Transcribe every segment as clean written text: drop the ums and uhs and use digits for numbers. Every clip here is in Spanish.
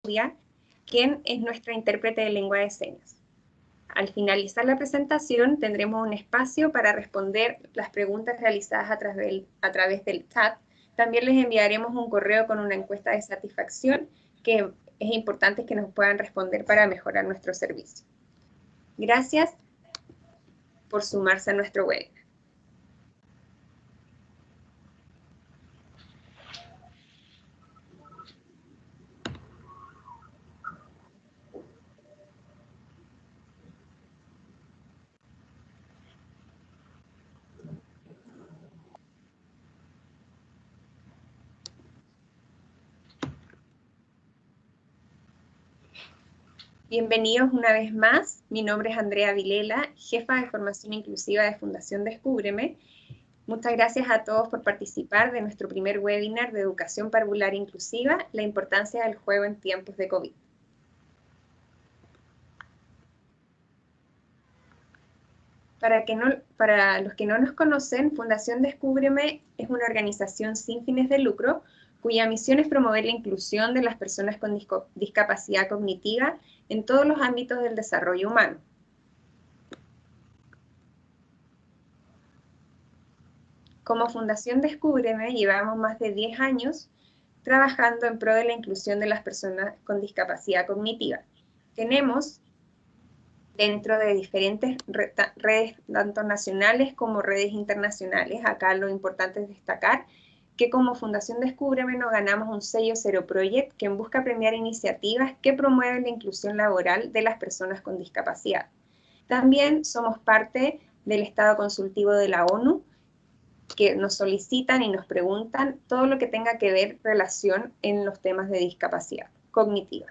Claudia, quien es nuestra intérprete de lengua de señas. Al finalizar la presentación tendremos un espacio para responder las preguntas realizadas a través del chat. También les enviaremos un correo con una encuesta de satisfacción que es importante que nos puedan responder para mejorar nuestro servicio. Gracias por sumarse a nuestro webinar. Bienvenidos una vez más. Mi nombre es Andrea Vilela, jefa de Formación Inclusiva de Fundación Descúbreme. Muchas gracias a todos por participar de nuestro primer webinar de Educación Parvularia Inclusiva, la importancia del juego en tiempos de COVID. Para los que no nos conocen, Fundación Descúbreme es una organización sin fines de lucro cuya misión es promover la inclusión de las personas con discapacidad cognitiva en todos los ámbitos del desarrollo humano. Como Fundación Descúbreme llevamos más de 10 años trabajando en pro de la inclusión de las personas con discapacidad cognitiva. Tenemos dentro de diferentes redes, tanto nacionales como redes internacionales. Acá lo importante es destacar que como Fundación Descúbreme nos ganamos un sello Zero Project que busca premiar iniciativas que promueven la inclusión laboral de las personas con discapacidad. También somos parte del Estado Consultivo de la ONU, que nos solicitan y nos preguntan todo lo que tenga que ver relación en los temas de discapacidad cognitiva.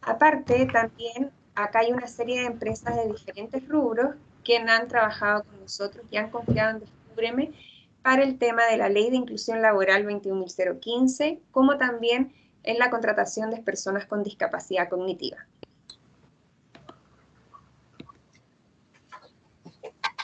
Aparte, también acá hay una serie de empresas de diferentes rubros que han trabajado con nosotros y han confiado en Descúbreme para el tema de la Ley de Inclusión Laboral 21.015, como también en la contratación de personas con discapacidad cognitiva.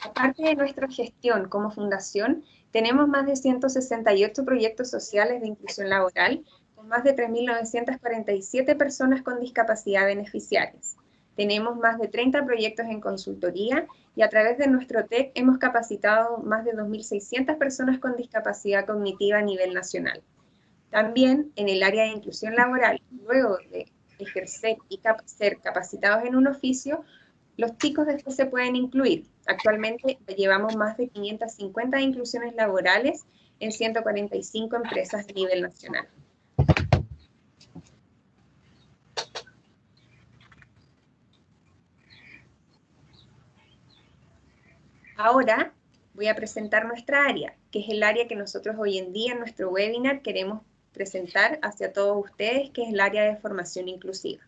Aparte de nuestra gestión como fundación, tenemos más de 168 proyectos sociales de inclusión laboral, con más de 3.947 personas con discapacidad beneficiarias. Tenemos más de 30 proyectos en consultoría y a través de nuestro TEC hemos capacitado más de 2.600 personas con discapacidad cognitiva a nivel nacional. También en el área de inclusión laboral, luego de ejercer y ser capacitados en un oficio, los chicos después se pueden incluir. Actualmente llevamos más de 550 inclusiones laborales en 145 empresas a nivel nacional. Ahora voy a presentar nuestra área, que es el área que nosotros hoy en día en nuestro webinar queremos presentar hacia todos ustedes, que es el área de formación inclusiva.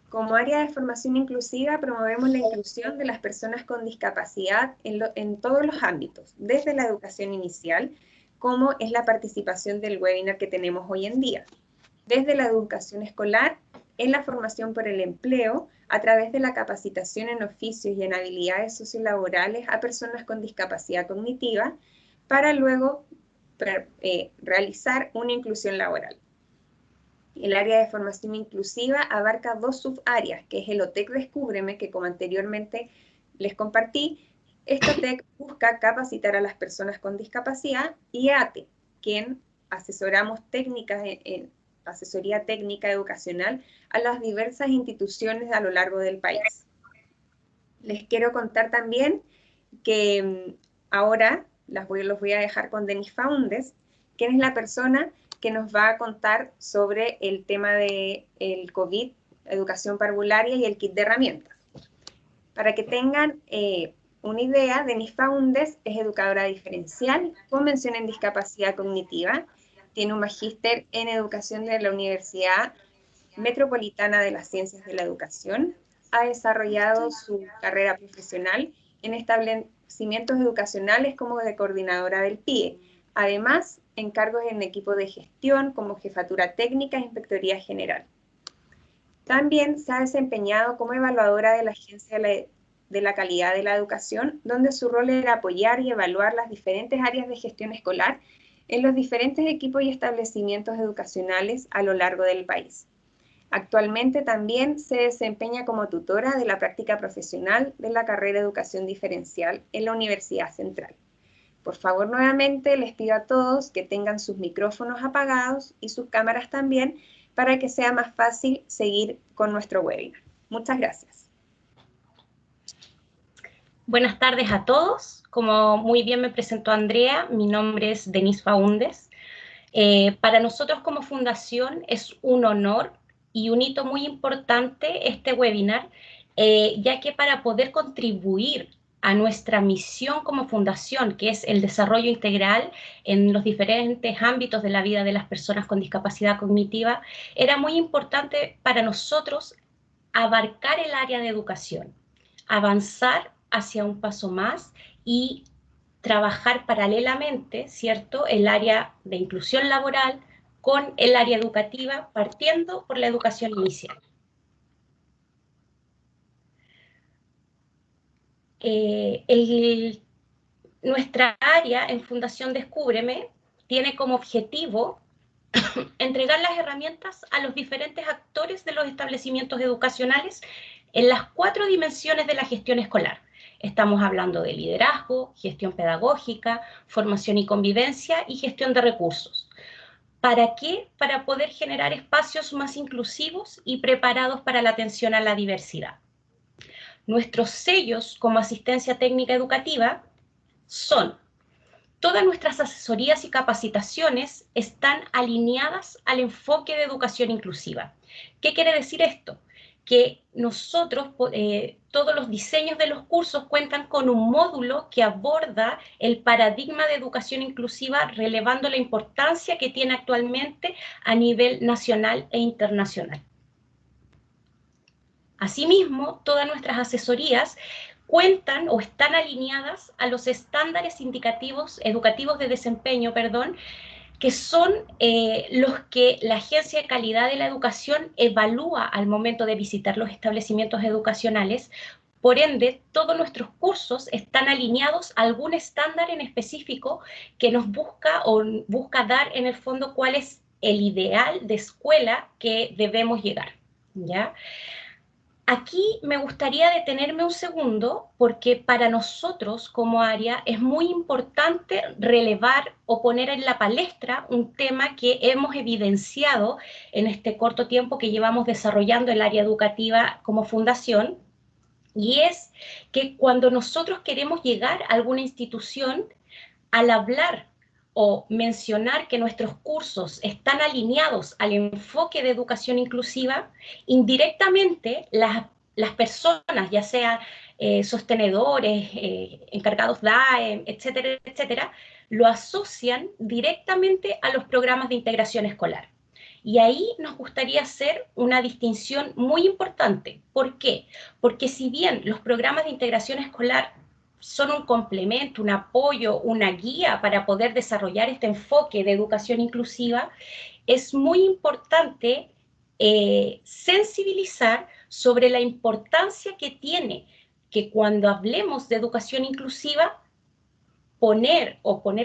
Como área de formación inclusiva promovemos la inclusión de las personas con discapacidad en todos los ámbitos, desde la educación inicial, como es la participación del webinar que tenemos hoy en día, desde la educación escolar, en la formación por el empleo, a través de la capacitación en oficios y en habilidades sociolaborales a personas con discapacidad cognitiva, para luego realizar una inclusión laboral. El área de formación inclusiva abarca dos subáreas, que es el OTEC Descúbreme, que como anteriormente les compartí. Este OTEC busca capacitar a las personas con discapacidad, y ATE, quien asesoramos técnicas en asesoría técnica educacional a las diversas instituciones a lo largo del país. Les quiero contar también que ahora los voy a dejar con Denis Faúndez, quien es la persona que nos va a contar sobre el tema del COVID, educación parvularia y el kit de herramientas. Para que tengan una idea, Denis Faúndez es educadora diferencial con mención en discapacidad cognitiva, tiene un magíster en educación de la Universidad Metropolitana de las Ciencias de la Educación, ha desarrollado su carrera profesional en establecimientos educacionales como de coordinadora del PIE, además en cargos en equipo de gestión como jefatura técnica e inspectoría general. También se ha desempeñado como evaluadora de la Agencia de la calidad de la educación, donde su rol era apoyar y evaluar las diferentes áreas de gestión escolar en los diferentes equipos y establecimientos educacionales a lo largo del país. Actualmente también se desempeña como tutora de la práctica profesional de la carrera de Educación Diferencial en la Universidad Central. Por favor, nuevamente les pido a todos que tengan sus micrófonos apagados y sus cámaras también para que sea más fácil seguir con nuestro webinar. Muchas gracias. Buenas tardes a todos. Como muy bien me presentó Andrea, mi nombre es Denise Faúndez. Para nosotros como fundación es un honor y un hito muy importante este webinar, ya que para poder contribuir a nuestra misión como fundación, que es el desarrollo integral en los diferentes ámbitos de la vida de las personas con discapacidad cognitiva, era muy importante para nosotros abarcar el área de educación, avanzar hacia un paso más y trabajar paralelamente, ¿cierto?, el área de inclusión laboral con el área educativa, partiendo por la educación inicial. Nuestra área en Fundación Descúbreme tiene como objetivo entregar las herramientas a los diferentes actores de los establecimientos educacionales en las 4 dimensiones de la gestión escolar. Estamos hablando de liderazgo, gestión pedagógica, formación y convivencia y gestión de recursos. ¿Para qué? Para poder generar espacios más inclusivos y preparados para la atención a la diversidad. Nuestros sellos como asistencia técnica educativa son: todas nuestras asesorías y capacitaciones están alineadas al enfoque de educación inclusiva. ¿Qué quiere decir esto? Que nosotros, todos los diseños de los cursos cuentan con un módulo que aborda el paradigma de educación inclusiva, relevando la importancia que tiene actualmente a nivel nacional e internacional. Asimismo, todas nuestras asesorías cuentan o están alineadas a los estándares educativos de desempeño, que son los que la Agencia de Calidad de la Educación evalúa al momento de visitar los establecimientos educacionales. Por ende, todos nuestros cursos están alineados a algún estándar en específico que nos busca dar en el fondo cuál es el ideal de escuela que debemos llegar, ¿ya? Aquí me gustaría detenerme un segundo porque para nosotros como área es muy importante relevar o poner en la palestra un tema que hemos evidenciado en este corto tiempo que llevamos desarrollando el área educativa como fundación, y es que cuando nosotros queremos llegar a alguna institución, al hablar o mencionar que nuestros cursos están alineados al enfoque de educación inclusiva, indirectamente las personas, ya sea sostenedores, encargados DAE, etcétera, etcétera, lo asocian directamente a los programas de integración escolar. Y ahí nos gustaría hacer una distinción muy importante. ¿Por qué? Porque si bien los programas de integración escolar son un complemento, un apoyo, una guía para poder desarrollar este enfoque de educación inclusiva, es muy importante sensibilizar sobre la importancia que tiene que cuando hablemos de educación inclusiva, poner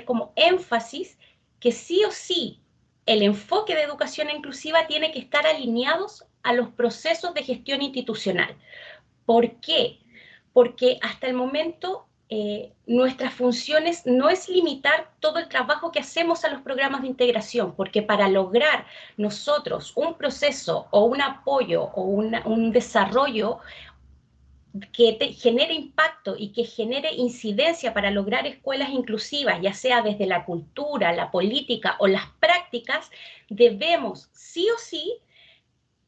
como énfasis que sí o sí el enfoque de educación inclusiva tiene que estar alineados a los procesos de gestión institucional. ¿Por qué? Porque hasta el momento nuestras funciones no es limitar todo el trabajo que hacemos a los programas de integración, porque para lograr nosotros un proceso o un apoyo o un desarrollo que genere impacto y que genere incidencia para lograr escuelas inclusivas, ya sea desde la cultura, la política o las prácticas, debemos sí o sí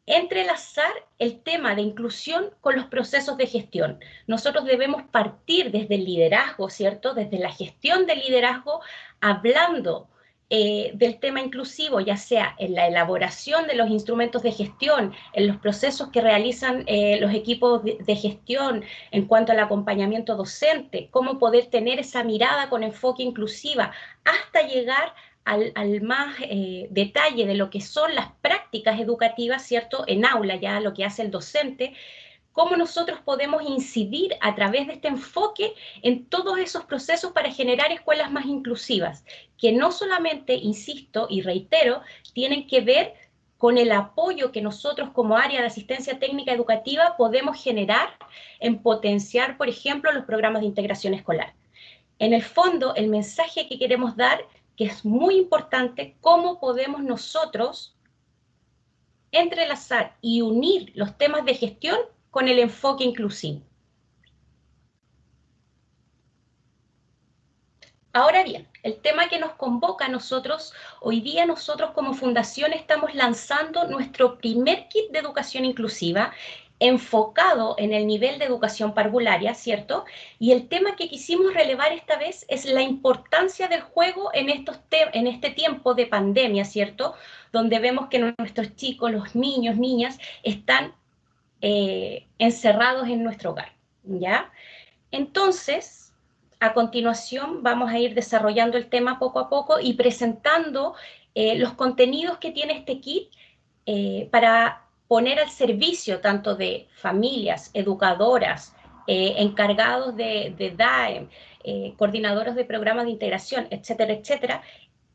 entrelazar el tema de inclusión con los procesos de gestión. Nosotros debemos partir desde el liderazgo, ¿cierto? Desde la gestión del liderazgo, hablando del tema inclusivo, ya sea en la elaboración de los instrumentos de gestión, en los procesos que realizan los equipos de gestión en cuanto al acompañamiento docente, cómo poder tener esa mirada con enfoque inclusiva, hasta llegar al más detalle de lo que son las prácticas educativas, ¿cierto? En aula, ya lo que hace el docente, cómo nosotros podemos incidir a través de este enfoque en todos esos procesos para generar escuelas más inclusivas, que no solamente, insisto y reitero, tienen que ver con el apoyo que nosotros como área de asistencia técnica educativa podemos generar en potenciar, por ejemplo, los programas de integración escolar. En el fondo, el mensaje que queremos dar, que es muy importante, cómo podemos nosotros entrelazar y unir los temas de gestión con el enfoque inclusivo. Ahora bien, el tema que nos convoca a nosotros, hoy día nosotros como fundación estamos lanzando nuestro primer kit de educación inclusiva, enfocado en el nivel de educación parvularia, ¿cierto? Y el tema que quisimos relevar esta vez es la importancia del juego en este tiempo de pandemia, ¿cierto? Donde vemos que nuestros chicos, los niños, niñas, están encerrados en nuestro hogar, ¿ya? Entonces, a continuación vamos a ir desarrollando el tema poco a poco y presentando los contenidos que tiene este kit para poner al servicio tanto de familias, educadoras, encargados de DAEM, coordinadores de programas de integración, etcétera, etcétera,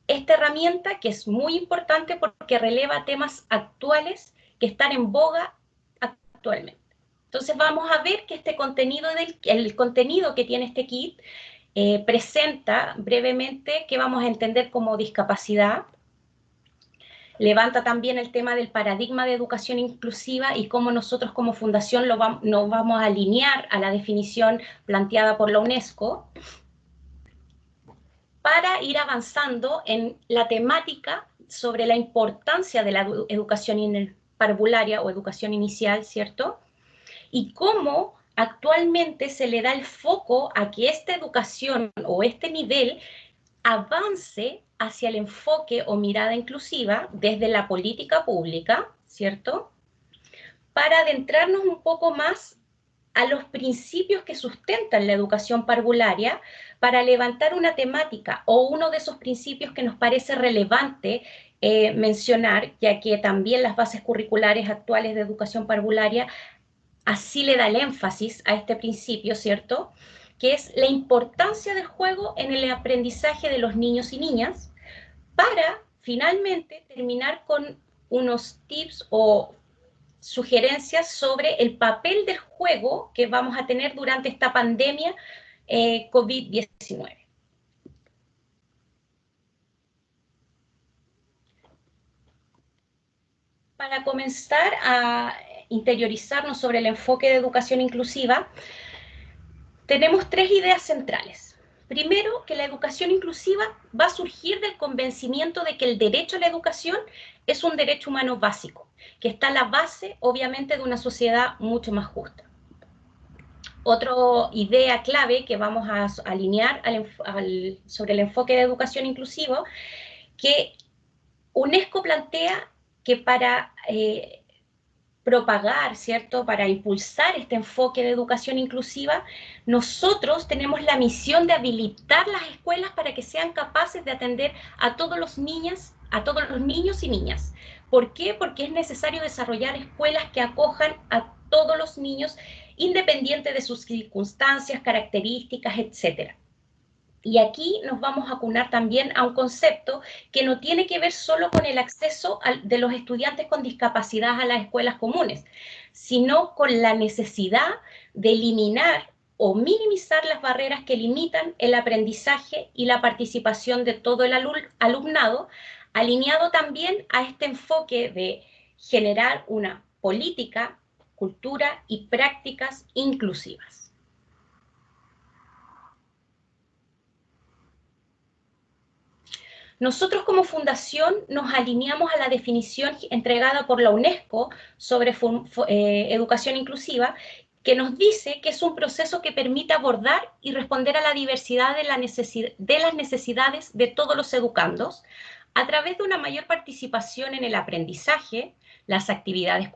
esta herramienta que es muy importante porque releva temas actuales que están en boga actualmente. Entonces vamos a ver que este contenido, el contenido que tiene este kit presenta brevemente qué vamos a entender como discapacidad, levanta también el tema del paradigma de educación inclusiva y cómo nosotros como fundación nos vamos a alinear a la definición planteada por la UNESCO para ir avanzando en la temática sobre la importancia de la educación parvularia o educación inicial, ¿cierto? Y cómo actualmente se le da el foco a que esta educación o este nivel avance hacia el enfoque o mirada inclusiva desde la política pública, ¿cierto? Para adentrarnos un poco más a los principios que sustentan la educación parvularia, para levantar una temática o uno de esos principios que nos parece relevante mencionar, ya que también las bases curriculares actuales de educación parvularia así le da el énfasis a este principio, ¿cierto? Que es la importancia del juego en el aprendizaje de los niños y niñas, para finalmente terminar con unos tips o sugerencias sobre el papel del juego que vamos a tener durante esta pandemia COVID-19. Para comenzar a interiorizarnos sobre el enfoque de educación inclusiva, tenemos tres ideas centrales. Primero, que la educación inclusiva va a surgir del convencimiento de que el derecho a la educación es un derecho humano básico, que está a la base, obviamente, de una sociedad mucho más justa. Otra idea clave que vamos a alinear sobre el enfoque de educación inclusiva, que UNESCO plantea que para propagar, ¿cierto? Para impulsar este enfoque de educación inclusiva, nosotros tenemos la misión de habilitar las escuelas para que sean capaces de atender a todos los niños y niñas. ¿Por qué? Porque es necesario desarrollar escuelas que acojan a todos los niños, independiente de sus circunstancias, características, etcétera. Y aquí nos vamos a acunar también a un concepto que no tiene que ver solo con el acceso de los estudiantes con discapacidad a las escuelas comunes, sino con la necesidad de eliminar o minimizar las barreras que limitan el aprendizaje y la participación de todo el alumnado, alineado también a este enfoque de generar una política, cultura y prácticas inclusivas. Nosotros como fundación nos alineamos a la definición entregada por la UNESCO sobre educación inclusiva, que nos dice que es un proceso que permite abordar y responder a la diversidad de las necesidades de todos los educandos a través de una mayor participación en el aprendizaje, las actividades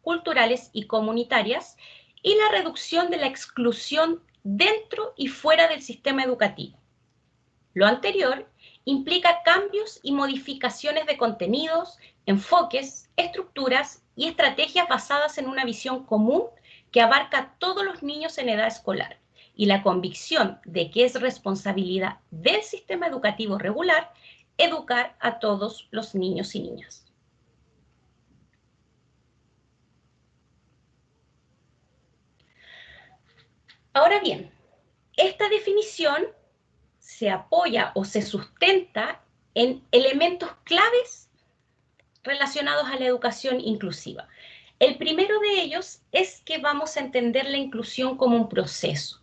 culturales y comunitarias y la reducción de la exclusión dentro y fuera del sistema educativo. Lo anterior implica cambios y modificaciones de contenidos, enfoques, estructuras y estrategias basadas en una visión común que abarca a todos los niños en edad escolar y la convicción de que es responsabilidad del sistema educativo regular educar a todos los niños y niñas. Ahora bien, esta definición se apoya o se sustenta en elementos claves relacionados a la educación inclusiva. El primero de ellos es que vamos a entender la inclusión como un proceso.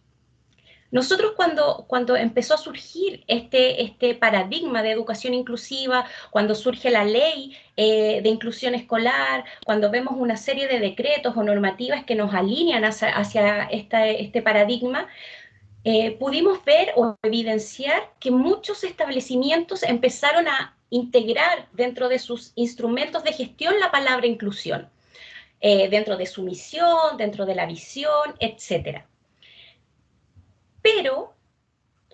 Nosotros cuando empezó a surgir este paradigma de educación inclusiva, cuando surge la ley de inclusión escolar, cuando vemos una serie de decretos o normativas que nos alinean hacia este paradigma, pudimos ver o evidenciar que muchos establecimientos empezaron a integrar dentro de sus instrumentos de gestión la palabra inclusión, dentro de su misión, dentro de la visión, etc. Pero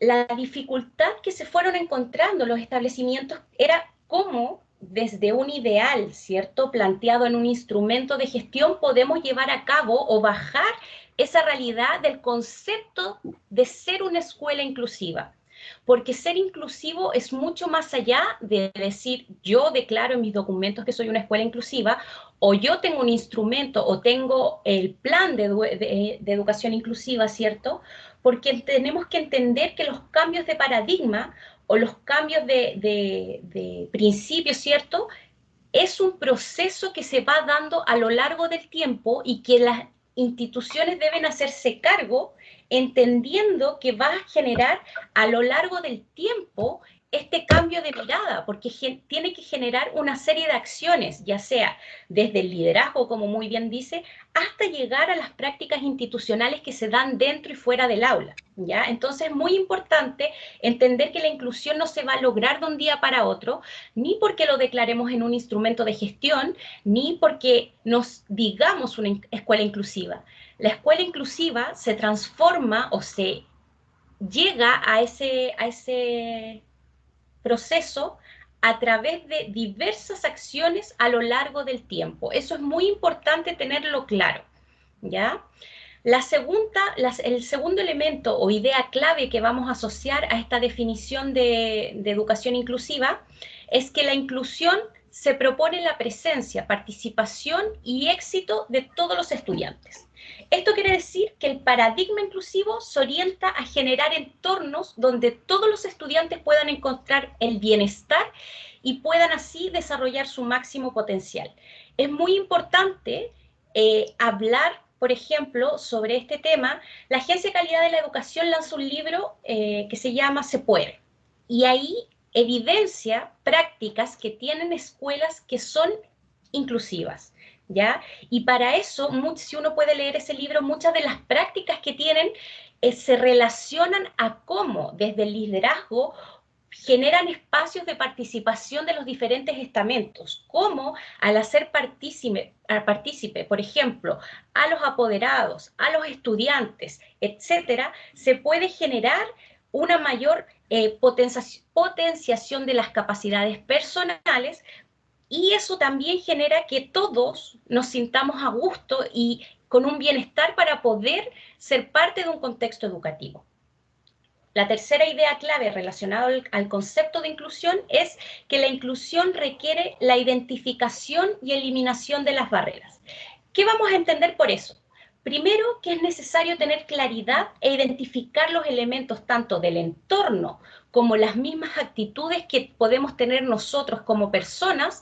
la dificultad que se fueron encontrando los establecimientos era cómo desde un ideal, ¿cierto?, planteado en un instrumento de gestión, podemos llevar a cabo o bajar esa realidad del concepto de ser una escuela inclusiva. Porque ser inclusivo es mucho más allá de decir yo declaro en mis documentos que soy una escuela inclusiva, o yo tengo un instrumento o tengo el plan de educación inclusiva, ¿cierto? Porque tenemos que entender que los cambios de paradigma o los cambios de principios, ¿cierto? Es un proceso que se va dando a lo largo del tiempo y que las instituciones deben hacerse cargo entendiendo que va a generar a lo largo del tiempo este cambio de mirada, porque tiene que generar una serie de acciones, ya sea desde el liderazgo, como muy bien dice, hasta llegar a las prácticas institucionales que se dan dentro y fuera del aula, ¿ya? Entonces es muy importante entender que la inclusión no se va a lograr de un día para otro, ni porque lo declaremos en un instrumento de gestión, ni porque nos digamos una escuela inclusiva. La escuela inclusiva se transforma o se llega a ese proceso a través de diversas acciones a lo largo del tiempo. Eso es muy importante tenerlo claro, ¿ya? El segundo elemento o idea clave que vamos a asociar a esta definición de educación inclusiva es que la inclusión se propone la presencia, participación y éxito de todos los estudiantes. Esto quiere decir que el paradigma inclusivo se orienta a generar entornos donde todos los estudiantes puedan encontrar el bienestar y puedan así desarrollar su máximo potencial. Es muy importante hablar, por ejemplo, sobre este tema. La Agencia de Calidad de la Educación lanzó un libro que se llama Se Puede, y ahí evidencia prácticas que tienen escuelas que son inclusivas, ¿ya? Y para eso, si uno puede leer ese libro, muchas de las prácticas que tienen se relacionan a cómo desde el liderazgo generan espacios de participación de los diferentes estamentos, como al hacer partícipe, por ejemplo, a los apoderados, a los estudiantes, etcétera, se puede generar una mayor potenciación de las capacidades personales, y eso también genera que todos nos sintamos a gusto y con un bienestar para poder ser parte de un contexto educativo. La tercera idea clave relacionada al concepto de inclusión es que la inclusión requiere la identificación y eliminación de las barreras. ¿Qué vamos a entender por eso? Primero, que es necesario tener claridad e identificar los elementos tanto del entorno como las mismas actitudes que podemos tener nosotros como personas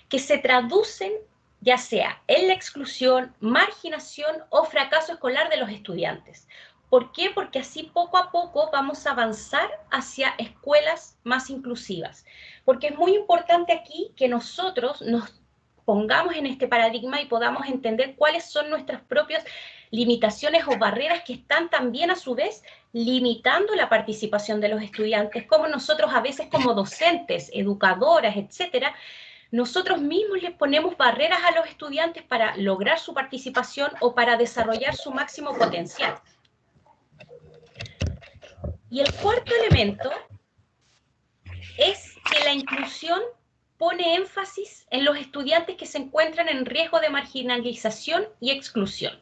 que se traducen ya sea en la exclusión, marginación o fracaso escolar de los estudiantes. ¿Por qué? Porque así poco a poco vamos a avanzar hacia escuelas más inclusivas. Porque es muy importante aquí que nosotros nos pongamos en este paradigma y podamos entender cuáles son nuestras propias limitaciones o barreras que están también a su vez limitando la participación de los estudiantes, como nosotros a veces como docentes, educadoras, etcétera, nosotros mismos les ponemos barreras a los estudiantes para lograr su participación o para desarrollar su máximo potencial. Y el cuarto elemento es que la inclusión pone énfasis en los estudiantes que se encuentran en riesgo de marginalización y exclusión.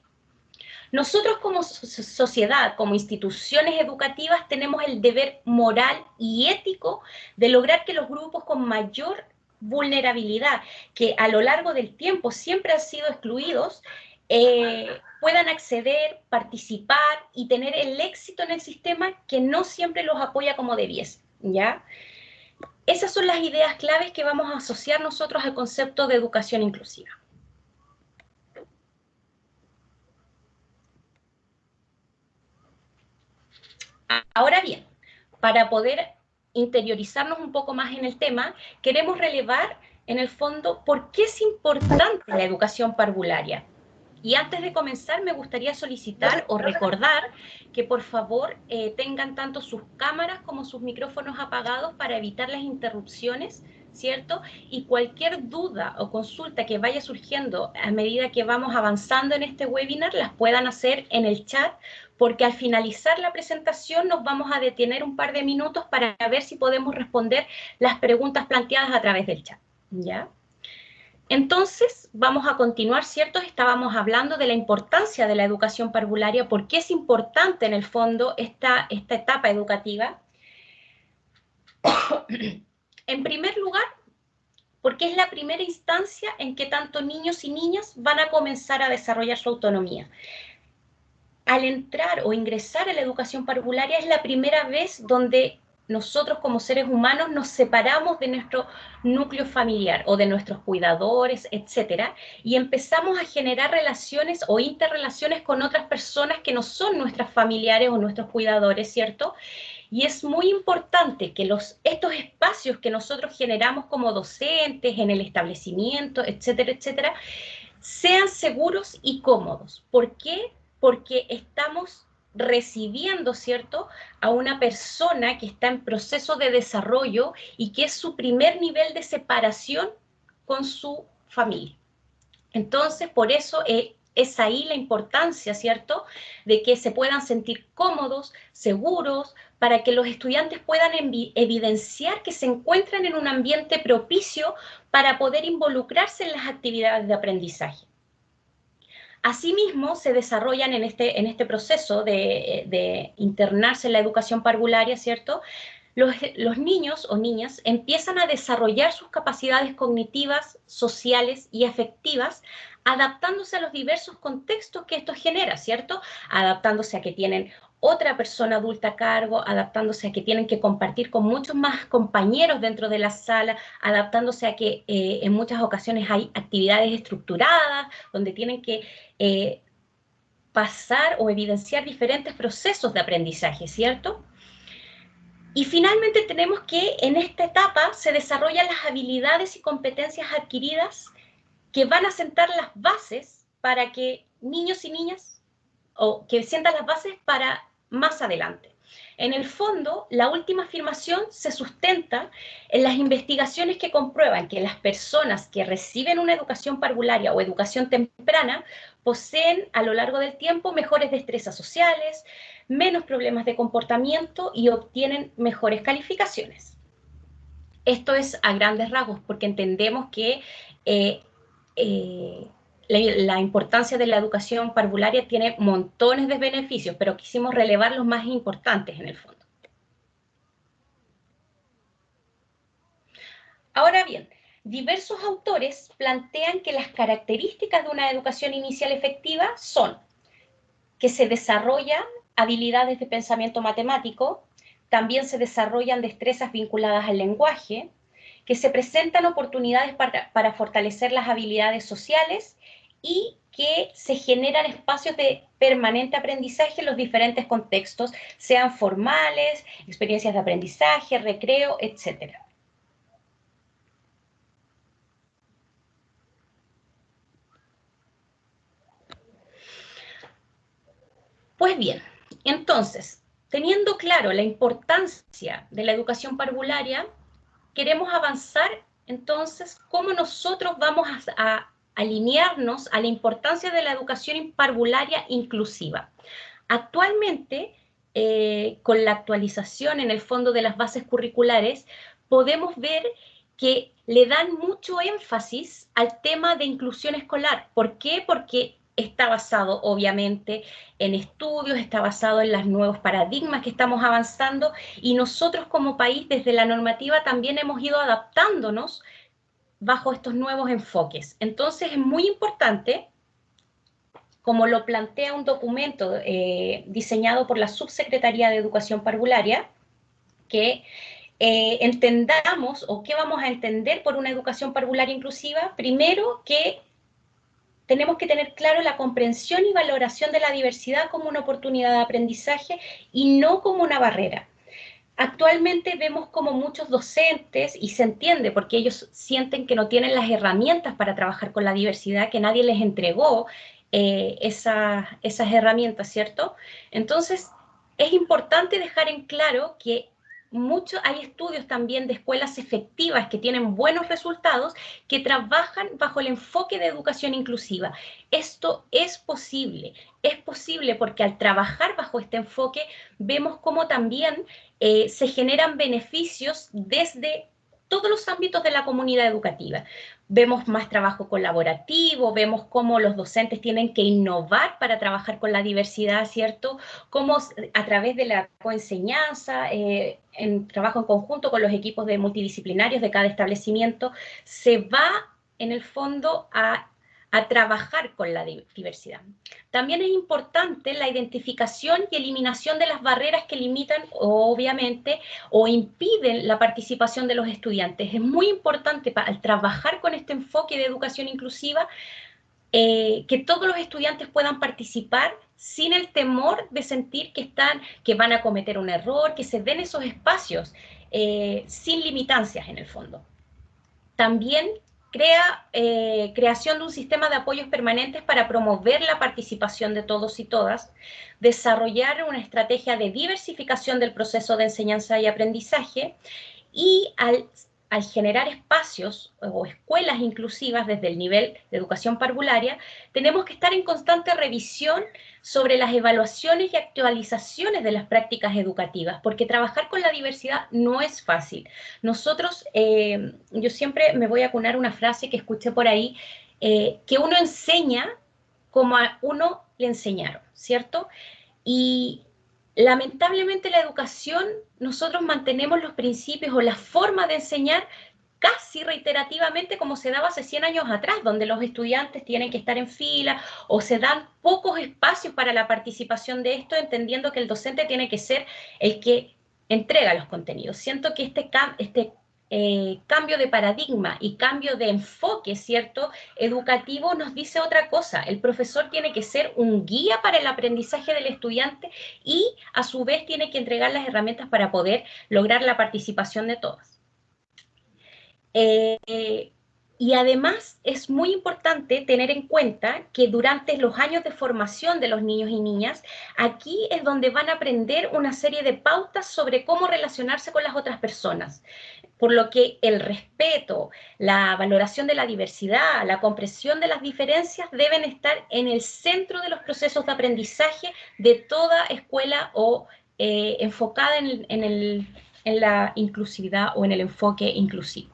Nosotros como sociedad, como instituciones educativas, tenemos el deber moral y ético de lograr que los grupos con mayor vulnerabilidad, que a lo largo del tiempo siempre han sido excluidos, puedan acceder, participar y tener el éxito en el sistema que no siempre los apoya como debiese, ¿ya? Esas son las ideas claves que vamos a asociar nosotros al concepto de educación inclusiva. Ahora bien, para poder interiorizarnos un poco más en el tema, queremos relevar en el fondo por qué es importante la educación parvularia. Y antes de comenzar, me gustaría solicitar o recordar que por favor tengan tanto sus cámaras como sus micrófonos apagados para evitar las interrupciones, ¿cierto? Y cualquier duda o consulta que vaya surgiendo a medida que vamos avanzando en este webinar, las puedan hacer en el chat, porque al finalizar la presentación nos vamos a detener un par de minutos para ver si podemos responder las preguntas planteadas a través del chat, ¿ya? Entonces, vamos a continuar, ¿cierto? Estábamos hablando de la importancia de la educación parvularia, por qué es importante en el fondo esta etapa educativa. En primer lugar, porque es la primera instancia en que tanto niños y niñas van a comenzar a desarrollar su autonomía. Al entrar o ingresar a la educación parvularia es la primera vez donde nosotros como seres humanos nos separamos de nuestro núcleo familiar o de nuestros cuidadores, etcétera, y empezamos a generar relaciones o interrelaciones con otras personas que no son nuestras familiares o nuestros cuidadores, ¿cierto? Y es muy importante que estos espacios que nosotros generamos como docentes en el establecimiento, etcétera, etcétera, sean seguros y cómodos. ¿Por qué? Porque estamos recibiendo, ¿cierto?, a una persona que está en proceso de desarrollo y que es su primer nivel de separación con su familia. Entonces, por eso es ahí la importancia, ¿cierto?, de que se puedan sentir cómodos, seguros, para que los estudiantes puedan evidenciar que se encuentran en un ambiente propicio para poder involucrarse en las actividades de aprendizaje. Asimismo, se desarrollan en este proceso de internarse en la educación parvularia, ¿cierto?, los niños o niñas empiezan a desarrollar sus capacidades cognitivas, sociales y afectivas, adaptándose a los diversos contextos que esto genera, ¿cierto? Adaptándose a que tienen otra persona adulta a cargo, adaptándose a que tienen que compartir con muchos más compañeros dentro de la sala, adaptándose a que en muchas ocasiones hay actividades estructuradas, donde tienen que pasar o evidenciar diferentes procesos de aprendizaje, ¿cierto? Y finalmente tenemos que en esta etapa se desarrollan las habilidades y competencias adquiridas que van a sentar las bases para que niños y niñas, o que sientan las bases para más adelante. En el fondo, la última afirmación se sustenta en las investigaciones que comprueban que las personas que reciben una educación parvularia o educación temprana poseen a lo largo del tiempo mejores destrezas sociales, menos problemas de comportamiento y obtienen mejores calificaciones. Esto es a grandes rasgos, porque entendemos que la importancia de la educación parvularia tiene montones de beneficios, pero quisimos relevar los más importantes en el fondo. Ahora bien, diversos autores plantean que las características de una educación inicial efectiva son que se desarrollan habilidades de pensamiento matemático, también se desarrollan destrezas vinculadas al lenguaje, que se presentan oportunidades para fortalecer las habilidades sociales y que se generan espacios de permanente aprendizaje en los diferentes contextos, sean formales, experiencias de aprendizaje, recreo, etc. Pues bien, entonces, teniendo claro la importancia de la educación parvularia, queremos avanzar entonces cómo nosotros vamos a alinearnos a la importancia de la educación parvularia inclusiva. Actualmente, con la actualización en el fondo de las bases curriculares, podemos ver que le dan mucho énfasis al tema de inclusión escolar. ¿Por qué? Porque está basado obviamente en estudios, está basado en los nuevos paradigmas que estamos avanzando, y nosotros como país desde la normativa también hemos ido adaptándonos bajo estos nuevos enfoques. Entonces es muy importante, como lo plantea un documento diseñado por la Subsecretaría de Educación Parvularia, que entendamos, o qué vamos a entender por una educación parvularia inclusiva. Primero, que tenemos que tener claro la comprensión y valoración de la diversidad como una oportunidad de aprendizaje y no como una barrera. Actualmente vemos como muchos docentes, y se entiende porque ellos sienten que no tienen las herramientas para trabajar con la diversidad, que nadie les entregó esas herramientas, ¿cierto? Entonces, es importante dejar en claro que hay estudios también de escuelas efectivas que tienen buenos resultados, que trabajan bajo el enfoque de educación inclusiva. Esto es posible porque al trabajar bajo este enfoque vemos cómo también se generan beneficios desde todos los ámbitos de la comunidad educativa. Vemos más trabajo colaborativo, vemos cómo los docentes tienen que innovar para trabajar con la diversidad, ¿cierto? Cómo a través de la coenseñanza, en trabajo en conjunto con los equipos multidisciplinarios de cada establecimiento, se va en el fondo a trabajar con la diversidad. También es importante la identificación y eliminación de las barreras que limitan, obviamente, o impiden la participación de los estudiantes. Es muy importante al trabajar con este enfoque de educación inclusiva que todos los estudiantes puedan participar sin el temor de sentir que van a cometer un error, que se den esos espacios sin limitancias en el fondo. También creación de un sistema de apoyos permanentes para promover la participación de todos y todas, desarrollar una estrategia de diversificación del proceso de enseñanza y aprendizaje, y al generar espacios o escuelas inclusivas desde el nivel de educación parvularia, tenemos que estar en constante revisión sobre las evaluaciones y actualizaciones de las prácticas educativas, porque trabajar con la diversidad no es fácil. Nosotros, yo siempre me voy a acunar una frase que escuché por ahí, que uno enseña como a uno le enseñaron, ¿cierto? Y lamentablemente la educación, nosotros mantenemos los principios o la forma de enseñar casi reiterativamente como se daba hace 100 años atrás, donde los estudiantes tienen que estar en fila o se dan pocos espacios para la participación de esto, entendiendo que el docente tiene que ser el que entrega los contenidos. Siento que este cambio de paradigma y cambio de enfoque, ¿cierto?, educativo nos dice otra cosa. El profesor tiene que ser un guía para el aprendizaje del estudiante y a su vez tiene que entregar las herramientas para poder lograr la participación de todas. Y además es muy importante tener en cuenta que durante los años de formación de los niños y niñas, aquí es donde van a aprender una serie de pautas sobre cómo relacionarse con las otras personas. Por lo que el respeto, la valoración de la diversidad, la comprensión de las diferencias deben estar en el centro de los procesos de aprendizaje de toda escuela o enfocada en la inclusividad o en el enfoque inclusivo.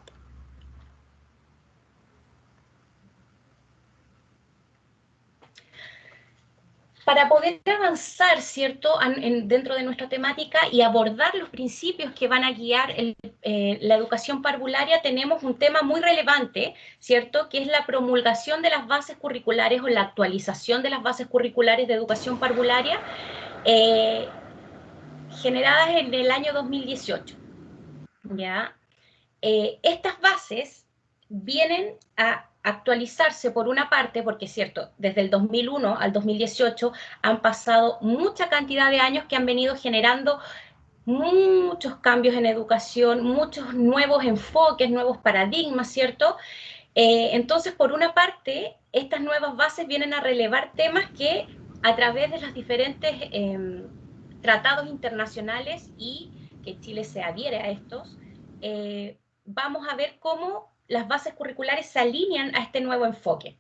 Para poder avanzar, ¿cierto?, dentro de nuestra temática y abordar los principios que van a guiar la educación parvularia, tenemos un tema muy relevante, ¿cierto?, que es la promulgación de las bases curriculares o la actualización de las bases curriculares de educación parvularia, generadas en el año 2018. ¿Ya? Estas bases vienen a actualizarse por una parte, porque es cierto, desde el 2001 al 2018 han pasado mucha cantidad de años que han venido generando muchos cambios en educación, muchos nuevos enfoques, nuevos paradigmas, ¿cierto? Entonces, por una parte, estas nuevas bases vienen a relevar temas que a través de los diferentes tratados internacionales y que Chile se adhiere a estos, vamos a ver cómo las bases curriculares se alinean a este nuevo enfoque.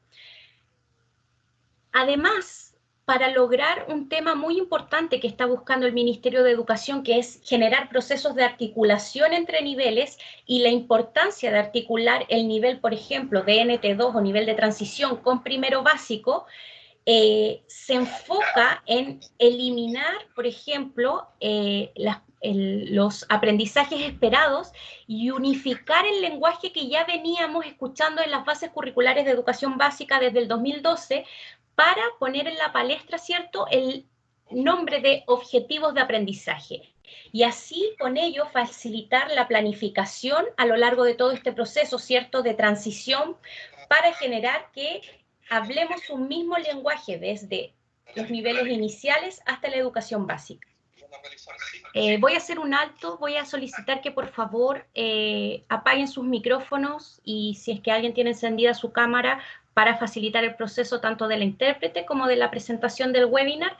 Además, para lograr un tema muy importante que está buscando el Ministerio de Educación, que es generar procesos de articulación entre niveles y la importancia de articular el nivel, por ejemplo, de NT2 o nivel de transición con primero básico, se enfoca en eliminar, por ejemplo, los aprendizajes esperados y unificar el lenguaje que ya veníamos escuchando en las bases curriculares de educación básica desde el 2012 para poner en la palestra, ¿cierto?, el nombre de objetivos de aprendizaje. Y así, con ello, facilitar la planificación a lo largo de todo este proceso, ¿cierto?, de transición para generar que hablemos un mismo lenguaje desde los niveles iniciales hasta la educación básica. Voy a hacer un alto, voy a solicitar que por favor apaguen sus micrófonos y si es que alguien tiene encendida su cámara para facilitar el proceso tanto de la intérprete como de la presentación del webinar.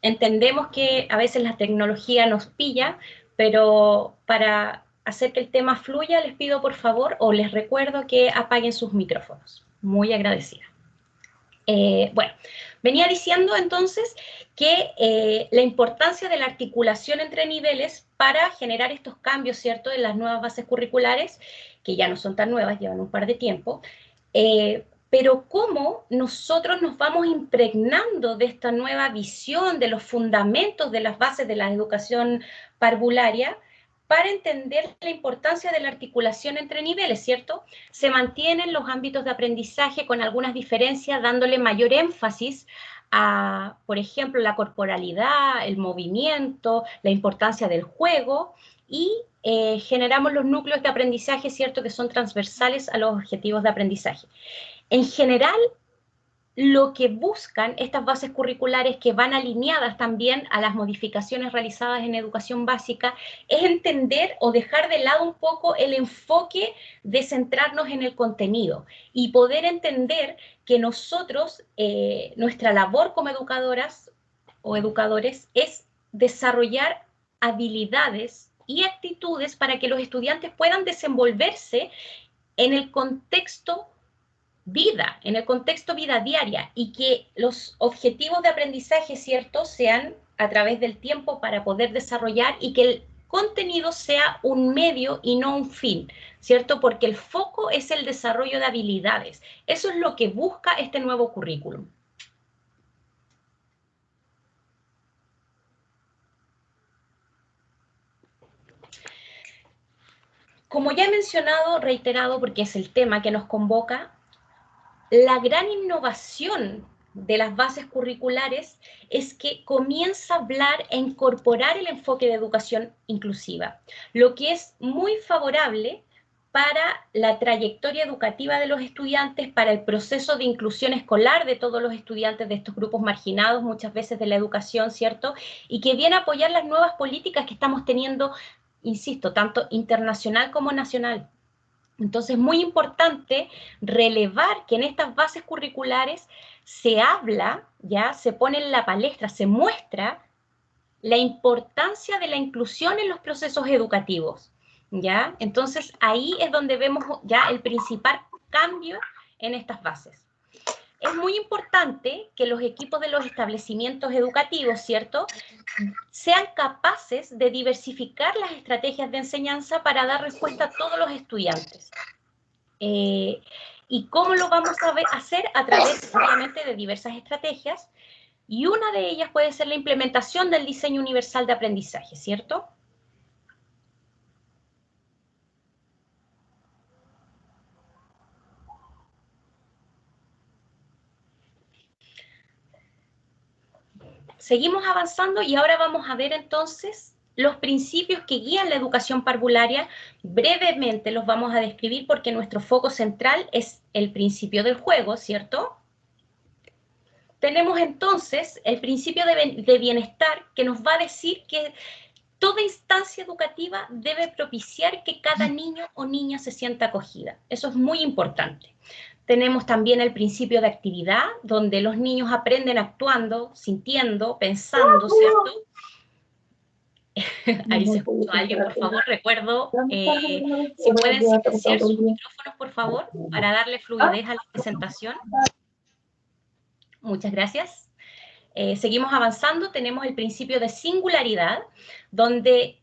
Entendemos que a veces la tecnología nos pilla, pero para hacer que el tema fluya les pido por favor o les recuerdo que apaguen sus micrófonos. Muy agradecida. Bueno, venía diciendo entonces que la importancia de la articulación entre niveles para generar estos cambios, ¿cierto?, en las nuevas bases curriculares, que ya no son tan nuevas, llevan un par de tiempo, pero cómo nosotros nos vamos impregnando de esta nueva visión, de los fundamentos de las bases de la educación parvularia, para entender la importancia de la articulación entre niveles, ¿cierto? Se mantienen los ámbitos de aprendizaje con algunas diferencias, dándole mayor énfasis a, por ejemplo, la corporalidad, el movimiento, la importancia del juego, y generamos los núcleos de aprendizaje, ¿cierto?, que son transversales a los objetivos de aprendizaje. En general, lo que buscan estas bases curriculares, que van alineadas también a las modificaciones realizadas en educación básica, es entender o dejar de lado un poco el enfoque de centrarnos en el contenido y poder entender que nosotros, nuestra labor como educadoras o educadores es desarrollar habilidades y actitudes para que los estudiantes puedan desenvolverse en el contexto vida, en el contexto vida diaria, y que los objetivos de aprendizaje, ¿cierto?, sean a través del tiempo para poder desarrollar, y que el contenido sea un medio y no un fin, ¿cierto? Porque el foco es el desarrollo de habilidades. Eso es lo que busca este nuevo currículum. Como ya he mencionado, reiterado, porque es el tema que nos convoca, la gran innovación de las bases curriculares es que comienza a hablar e incorporar el enfoque de educación inclusiva, lo que es muy favorable para la trayectoria educativa de los estudiantes, para el proceso de inclusión escolar de todos los estudiantes de estos grupos marginados, muchas veces de la educación, ¿cierto? Y que viene a apoyar las nuevas políticas que estamos teniendo, insisto, tanto internacional como nacional. Entonces, es muy importante relevar que en estas bases curriculares se habla, ya se pone en la palestra, se muestra la importancia de la inclusión en los procesos educativos, ¿ya? Entonces, ahí es donde vemos ya el principal cambio en estas bases. Es muy importante que los equipos de los establecimientos educativos, ¿cierto?, sean capaces de diversificar las estrategias de enseñanza para dar respuesta a todos los estudiantes. ¿Y cómo lo vamos a hacer? A través, obviamente, de diversas estrategias, y una de ellas puede ser la implementación del diseño universal de aprendizaje, ¿cierto? Seguimos avanzando y ahora vamos a ver entonces los principios que guían la educación parvularia. Brevemente los vamos a describir porque nuestro foco central es el principio del juego, ¿cierto? Tenemos entonces el principio de bienestar, que nos va a decir que toda instancia educativa debe propiciar que cada niño o niña se sienta acogida. Eso es muy importante. Tenemos también el principio de actividad, donde los niños aprenden actuando, sintiendo, pensando, ¿cierto? Ahí se escuchó a alguien, por favor. Recuerdo, si pueden silenciar sus micrófonos, por favor, para darle fluidez a la presentación. Muchas gracias. Seguimos avanzando. Tenemos el principio de singularidad, donde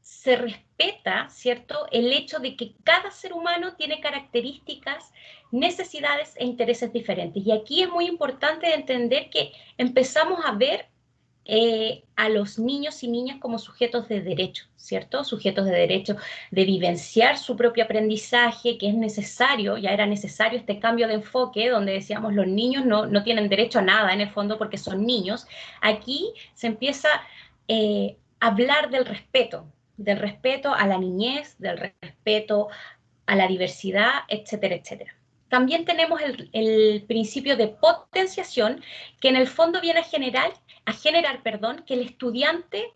se respeta, ¿cierto?, el hecho de que cada ser humano tiene características, necesidades e intereses diferentes. Y aquí es muy importante entender que empezamos a ver a los niños y niñas como sujetos de derecho, ¿cierto? Sujetos de derecho de vivenciar su propio aprendizaje, que es necesario, ya era necesario este cambio de enfoque, donde decíamos los niños no tienen derecho a nada en el fondo porque son niños. Aquí se empieza a hablar del respeto a la niñez, del respeto a la diversidad, etcétera, etcétera. También tenemos el principio de potenciación, que en el fondo viene a generar, que el estudiante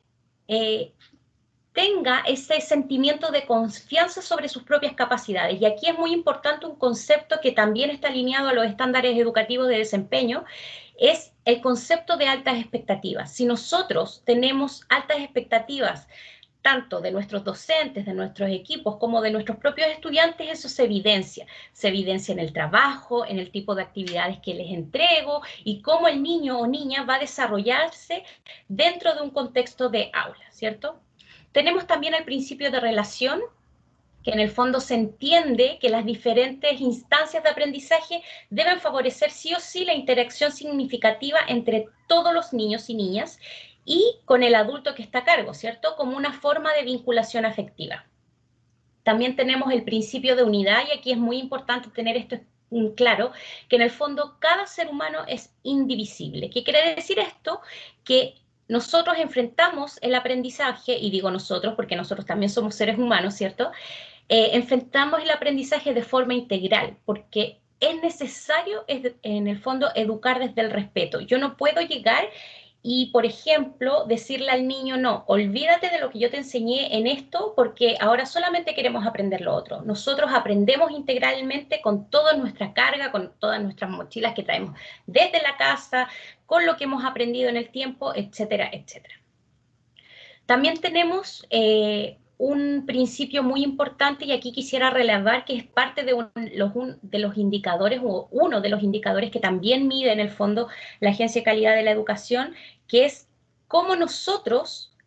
tenga ese sentimiento de confianza sobre sus propias capacidades. Y aquí es muy importante un concepto que también está alineado a los estándares educativos de desempeño, es el concepto de altas expectativas. Si nosotros tenemos altas expectativas tanto de nuestros docentes, de nuestros equipos, como de nuestros propios estudiantes, eso se evidencia. Se evidencia en el trabajo, en el tipo de actividades que les entrego y cómo el niño o niña va a desarrollarse dentro de un contexto de aula, ¿cierto? Tenemos también el principio de relación, que en el fondo se entiende que las diferentes instancias de aprendizaje deben favorecer sí o sí la interacción significativa entre todos los niños y niñas y con el adulto que está a cargo, ¿cierto? Como una forma de vinculación afectiva. También tenemos el principio de unidad y aquí es muy importante tener esto claro, que en el fondo cada ser humano es indivisible. ¿Qué quiere decir esto? Que nosotros enfrentamos el aprendizaje, y digo nosotros porque nosotros también somos seres humanos, ¿cierto? Enfrentamos el aprendizaje de forma integral, porque es necesario, en el fondo, educar desde el respeto. Yo no puedo llegar y, por ejemplo, decirle al niño, no, olvídate de lo que yo te enseñé en esto, porque ahora solamente queremos aprender lo otro. Nosotros aprendemos integralmente con toda nuestra carga, con todas nuestras mochilas que traemos desde la casa, con lo que hemos aprendido en el tiempo, etcétera, etcétera. También tenemos un principio muy importante y aquí quisiera relevar que es parte de los indicadores o uno de los indicadores que también mide en el fondo la Agencia de Calidad de la Educación, que es cómo nosotros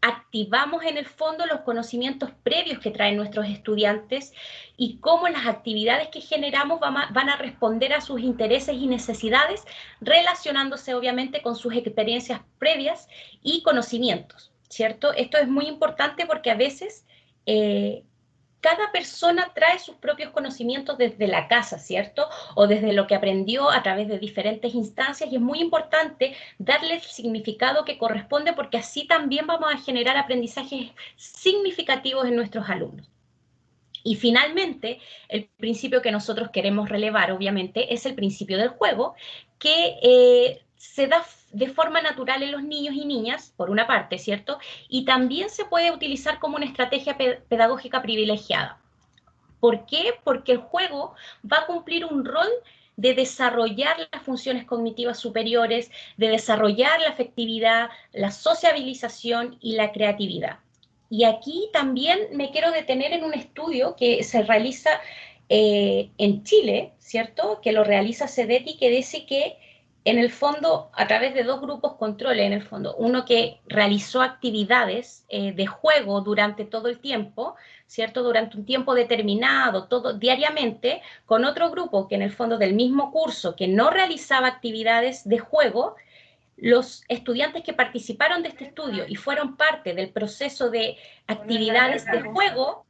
activamos en el fondo los conocimientos previos que traen nuestros estudiantes y cómo las actividades que generamos van a responder a sus intereses y necesidades, relacionándose obviamente con sus experiencias previas y conocimientos, ¿cierto? Esto es muy importante porque a veces cada persona trae sus propios conocimientos desde la casa, ¿cierto? O desde lo que aprendió a través de diferentes instancias y es muy importante darle el significado que corresponde porque así también vamos a generar aprendizajes significativos en nuestros alumnos. Y finalmente, el principio que nosotros queremos relevar, obviamente, es el principio del juego, que se da de forma natural en los niños y niñas, por una parte, ¿cierto? Y también se puede utilizar como una estrategia pedagógica privilegiada. ¿Por qué? Porque el juego va a cumplir un rol de desarrollar las funciones cognitivas superiores, de desarrollar la afectividad, la sociabilización y la creatividad. Y aquí también me quiero detener en un estudio que se realiza en Chile, ¿cierto? Que lo realiza CEDETI, que dice que en el fondo, a través de dos grupos controles, en el fondo, uno que realizó actividades de juego durante todo el tiempo, ¿cierto? Durante un tiempo determinado, todo diariamente, con otro grupo que en el fondo del mismo curso, que no realizaba actividades de juego, los estudiantes que participaron de este estudio y fueron parte del proceso de actividades de juego,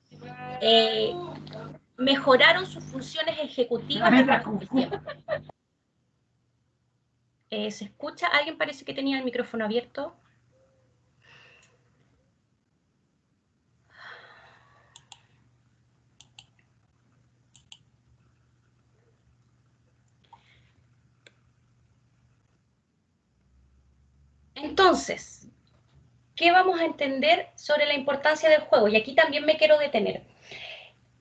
mejoraron sus funciones ejecutivas a través del tiempo. ¿Se escucha? ¿Alguien parece que tenía el micrófono abierto? Entonces, ¿qué vamos a entender sobre la importancia del juego? Y aquí también me quiero detener.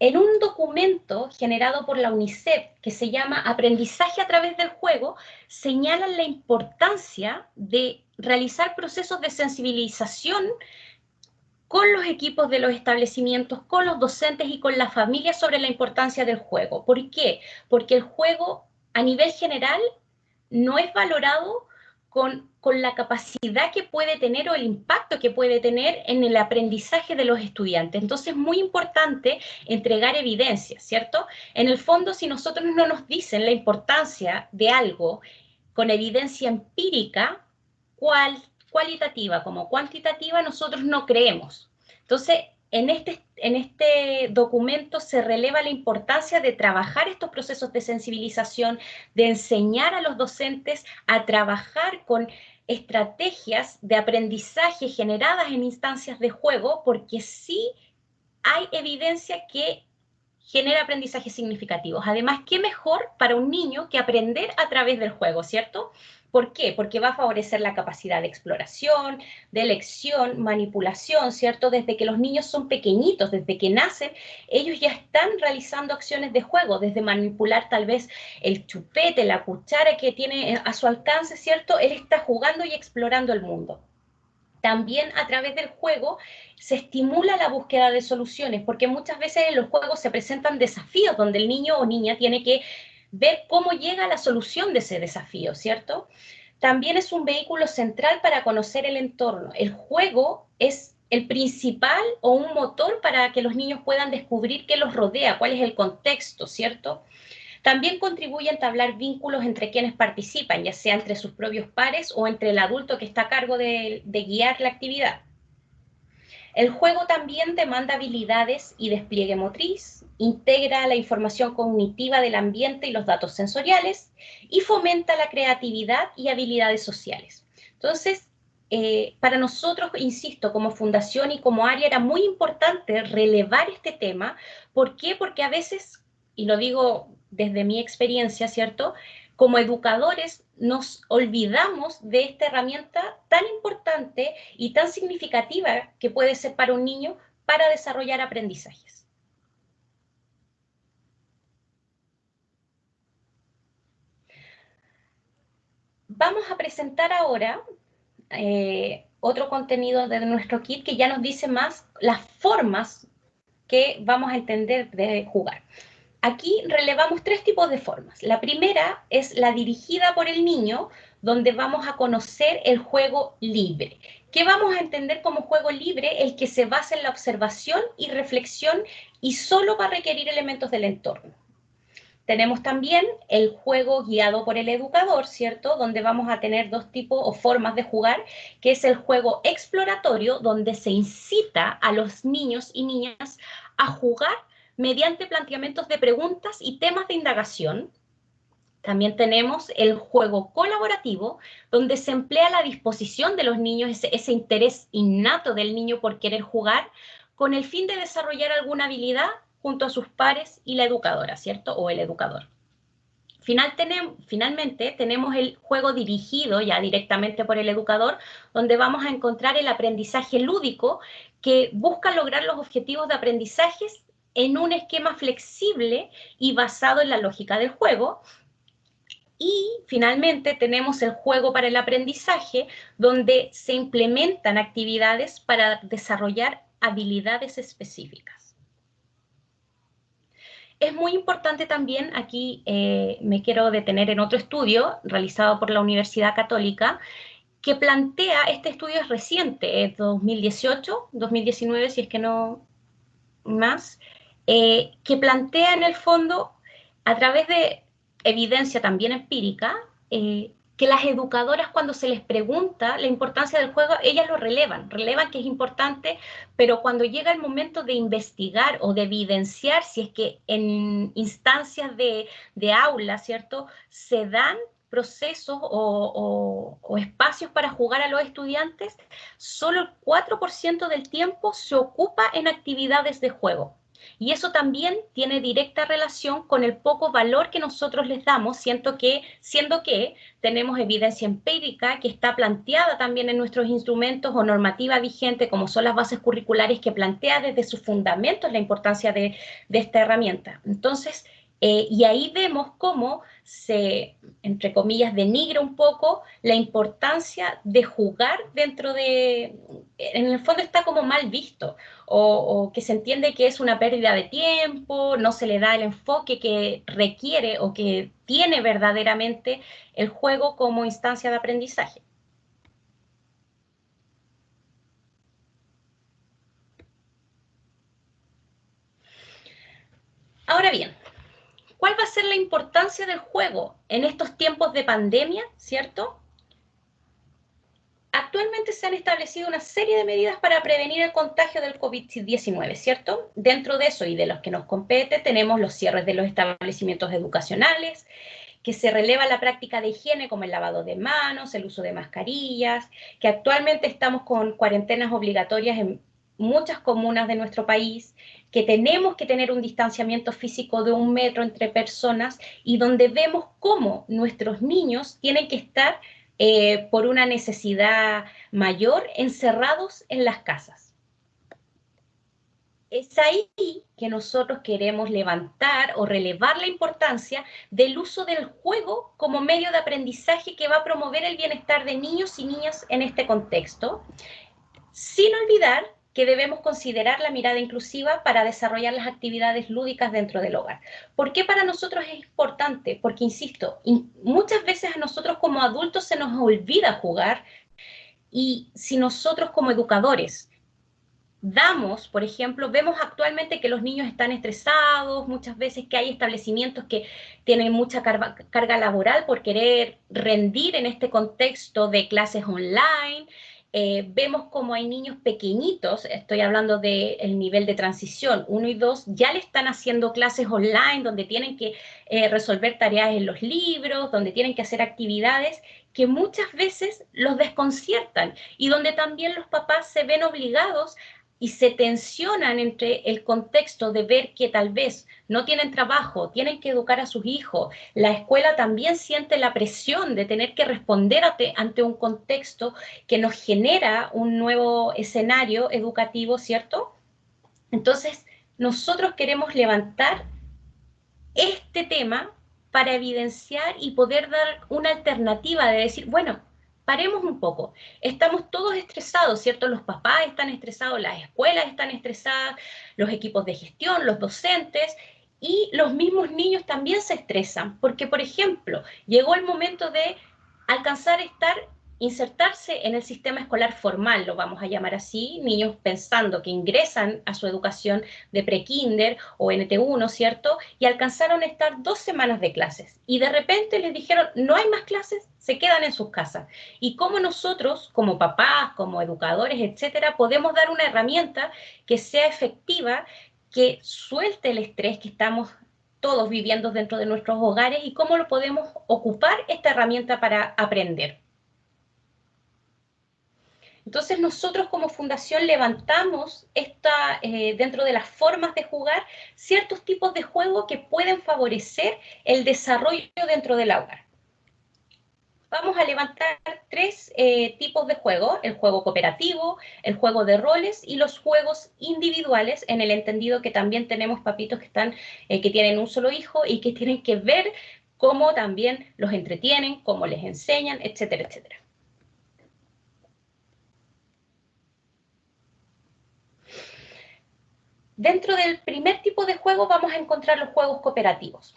En un documento generado por la UNICEF que se llama Aprendizaje a través del juego, señalan la importancia de realizar procesos de sensibilización con los equipos de los establecimientos, con los docentes y con la familia sobre la importancia del juego. ¿Por qué? Porque el juego a nivel general no es valorado con con la capacidad que puede tener o el impacto que puede tener en el aprendizaje de los estudiantes. Entonces es muy importante entregar evidencia, ¿cierto? En el fondo, si nosotros no nos dicen la importancia de algo con evidencia empírica, cualitativa como cuantitativa, nosotros no creemos. Entonces, en este documento se releva la importancia de trabajar estos procesos de sensibilización, de enseñar a los docentes a trabajar con estrategias de aprendizaje generadas en instancias de juego, porque sí hay evidencia que genera aprendizajes significativos. Además, ¿qué mejor para un niño que aprender a través del juego, ¿cierto? ¿Por qué? Porque va a favorecer la capacidad de exploración, de elección, manipulación, ¿cierto? Desde que los niños son pequeñitos, desde que nacen, ellos ya están realizando acciones de juego, desde manipular tal vez el chupete, la cuchara que tiene a su alcance, ¿cierto? Él está jugando y explorando el mundo. También a través del juego se estimula la búsqueda de soluciones, porque muchas veces en los juegos se presentan desafíos donde el niño o niña tiene que ver cómo llega a la solución de ese desafío, ¿cierto? También es un vehículo central para conocer el entorno. El juego es el principal o un motor para que los niños puedan descubrir qué los rodea, cuál es el contexto, ¿cierto? También contribuye a entablar vínculos entre quienes participan, ya sea entre sus propios pares o entre el adulto que está a cargo de guiar la actividad. El juego también demanda habilidades y despliegue motriz, integra la información cognitiva del ambiente y los datos sensoriales y fomenta la creatividad y habilidades sociales. Entonces, para nosotros, insisto, como fundación y como área era muy importante relevar este tema. ¿Por qué? Porque a veces, y lo digo desde mi experiencia, ¿cierto? Como educadores nos olvidamos de esta herramienta tan importante y tan significativa que puede ser para un niño para desarrollar aprendizajes. Vamos a presentar ahora otro contenido de nuestro kit que ya nos dice más las formas que vamos a entender de jugar. Aquí relevamos tres tipos de formas. La primera es la dirigida por el niño, donde vamos a conocer el juego libre. ¿Qué vamos a entender como juego libre? El que se basa en la observación y reflexión y solo va a requerir elementos del entorno. Tenemos también el juego guiado por el educador, ¿cierto? Donde vamos a tener dos tipos o formas de jugar, que es el juego exploratorio, donde se incita a los niños y niñas a jugar mediante planteamientos de preguntas y temas de indagación. También tenemos el juego colaborativo, donde se emplea la disposición de los niños, ese interés innato del niño por querer jugar, con el fin de desarrollar alguna habilidad junto a sus pares y la educadora, ¿cierto? O el educador. Finalmente, tenemos el juego dirigido ya directamente por el educador, donde vamos a encontrar el aprendizaje lúdico que busca lograr los objetivos de aprendizajes en un esquema flexible y basado en la lógica del juego. Y finalmente tenemos el juego para el aprendizaje, donde se implementan actividades para desarrollar habilidades específicas. Es muy importante también, aquí me quiero detener en otro estudio realizado por la Universidad Católica, que plantea, este estudio es reciente, es 2018, 2019, si es que no más, que plantea en el fondo, a través de evidencia también empírica, que las educadoras cuando se les pregunta la importancia del juego, ellas lo relevan que es importante, pero cuando llega el momento de investigar o de evidenciar si es que en instancias de aula, ¿cierto?, se dan procesos o espacios para jugar a los estudiantes, solo el 4% del tiempo se ocupa en actividades de juego. Y eso también tiene directa relación con el poco valor que nosotros les damos, siendo que tenemos evidencia empírica que está planteada también en nuestros instrumentos o normativa vigente, como son las bases curriculares, que plantea desde sus fundamentos la importancia de esta herramienta. Entonces, y ahí vemos cómo se, entre comillas, denigra un poco la importancia de jugar dentro de, en el fondo está como mal visto, o que se entiende que es una pérdida de tiempo, no se le da el enfoque que requiere o que tiene verdaderamente el juego como instancia de aprendizaje. bien, ¿cuál va a ser la importancia del juego en estos tiempos de pandemia, cierto? Actualmente se han establecido una serie de medidas para prevenir el contagio del COVID-19, ¿cierto? Dentro de eso y de los que nos compete tenemos los cierres de los establecimientos educacionales, que se releva la práctica de higiene como el lavado de manos, el uso de mascarillas, que actualmente estamos con cuarentenas obligatorias en muchas comunas de nuestro país, que tenemos que tener un distanciamiento físico de 1 metro entre personas y donde vemos cómo nuestros niños tienen que estar por una necesidad mayor encerrados en las casas. Es ahí que nosotros queremos levantar o relevar la importancia del uso del juego como medio de aprendizaje que va a promover el bienestar de niños y niñas en este contexto, sin olvidar que debemos considerar la mirada inclusiva para desarrollar las actividades lúdicas dentro del hogar. ¿Por qué para nosotros es importante? Porque, insisto, muchas veces a nosotros como adultos se nos olvida jugar y si nosotros como educadores damos, por ejemplo, vemos actualmente que los niños están estresados, muchas veces que hay establecimientos que tienen mucha carga laboral por querer rendir en este contexto de clases online. Vemos como hay niños pequeñitos, estoy hablando del nivel de transición 1 y 2, ya le están haciendo clases online donde tienen que resolver tareas en los libros, donde tienen que hacer actividades que muchas veces los desconciertan y donde también los papás se ven obligados y se tensionan entre el contexto de ver que tal vez no tienen trabajo, tienen que educar a sus hijos, la escuela también siente la presión de tener que responder ante un contexto que nos genera un nuevo escenario educativo, ¿cierto? Entonces, nosotros queremos levantar este tema para evidenciar y poder dar una alternativa de decir, bueno, paremos un poco, estamos todos estresados, ¿cierto? Los papás están estresados, las escuelas están estresadas, los equipos de gestión, los docentes y los mismos niños también se estresan, porque, por ejemplo, llegó el momento de alcanzar a insertarse en el sistema escolar formal, lo vamos a llamar así, niños pensando que ingresan a su educación de prekinder o NT1, ¿cierto? Y alcanzaron a estar 2 semanas de clases y de repente les dijeron, no hay más clases, se quedan en sus casas. Y cómo nosotros, como papás, como educadores, etcétera, podemos dar una herramienta que sea efectiva, que suelte el estrés que estamos todos viviendo dentro de nuestros hogares y cómo lo podemos ocupar esta herramienta para aprender. Entonces nosotros como fundación levantamos dentro de las formas de jugar ciertos tipos de juego que pueden favorecer el desarrollo dentro del hogar. Vamos a levantar 3 tipos de juego, el juego cooperativo, el juego de roles y los juegos individuales, en el entendido que también tenemos papitos que tienen un solo hijo y que tienen que ver cómo también los entretienen, cómo les enseñan, etcétera, etcétera. Dentro del primer tipo de juego vamos a encontrar los juegos cooperativos.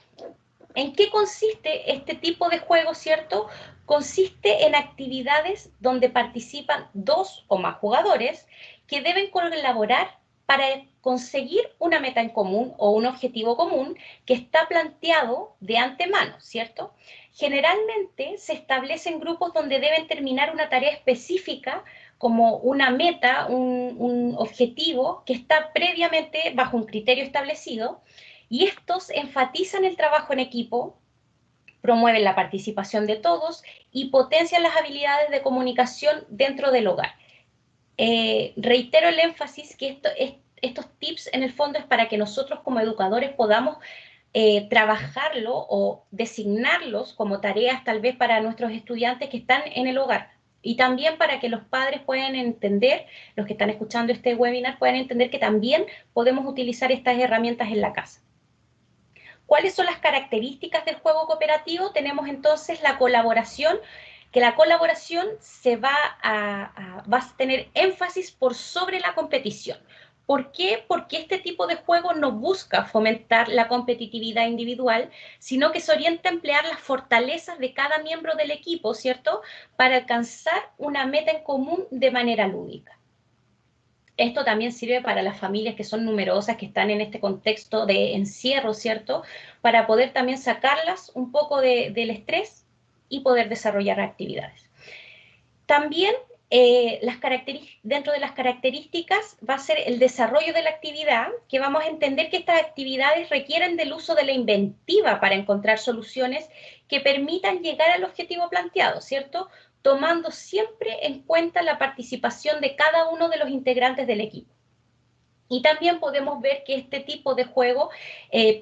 ¿En qué consiste este tipo de juego, cierto? Consiste en actividades donde participan 2 o más jugadores que deben colaborar para conseguir una meta en común o un objetivo común que está planteado de antemano, ¿cierto? Generalmente se establecen grupos donde deben terminar una tarea específica como una meta, un objetivo que está previamente bajo un criterio establecido, y estos enfatizan el trabajo en equipo, promueven la participación de todos y potencian las habilidades de comunicación dentro del hogar. Reitero el énfasis que estos tips en el fondo es para que nosotros como educadores podamos trabajarlo o designarlos como tareas tal vez para nuestros estudiantes que están en el hogar. Y también para que los padres puedan entender, los que están escuchando este webinar, puedan entender que también podemos utilizar estas herramientas en la casa. ¿Cuáles son las características del juego cooperativo? Tenemos entonces la colaboración, que la colaboración va a tener énfasis por sobre la competición. ¿Por qué? Porque este tipo de juego no busca fomentar la competitividad individual, sino que se orienta a emplear las fortalezas de cada miembro del equipo, ¿cierto? Para alcanzar una meta en común de manera lúdica. Esto también sirve para las familias que son numerosas, que están en este contexto de encierro, ¿cierto? Para poder también sacarlas un poco del estrés y poder desarrollar actividades. También dentro de las características va a ser el desarrollo de la actividad, que vamos a entender que estas actividades requieren del uso de la inventiva para encontrar soluciones que permitan llegar al objetivo planteado, ¿cierto? Tomando siempre en cuenta la participación de cada uno de los integrantes del equipo. Y también podemos ver que este tipo de juego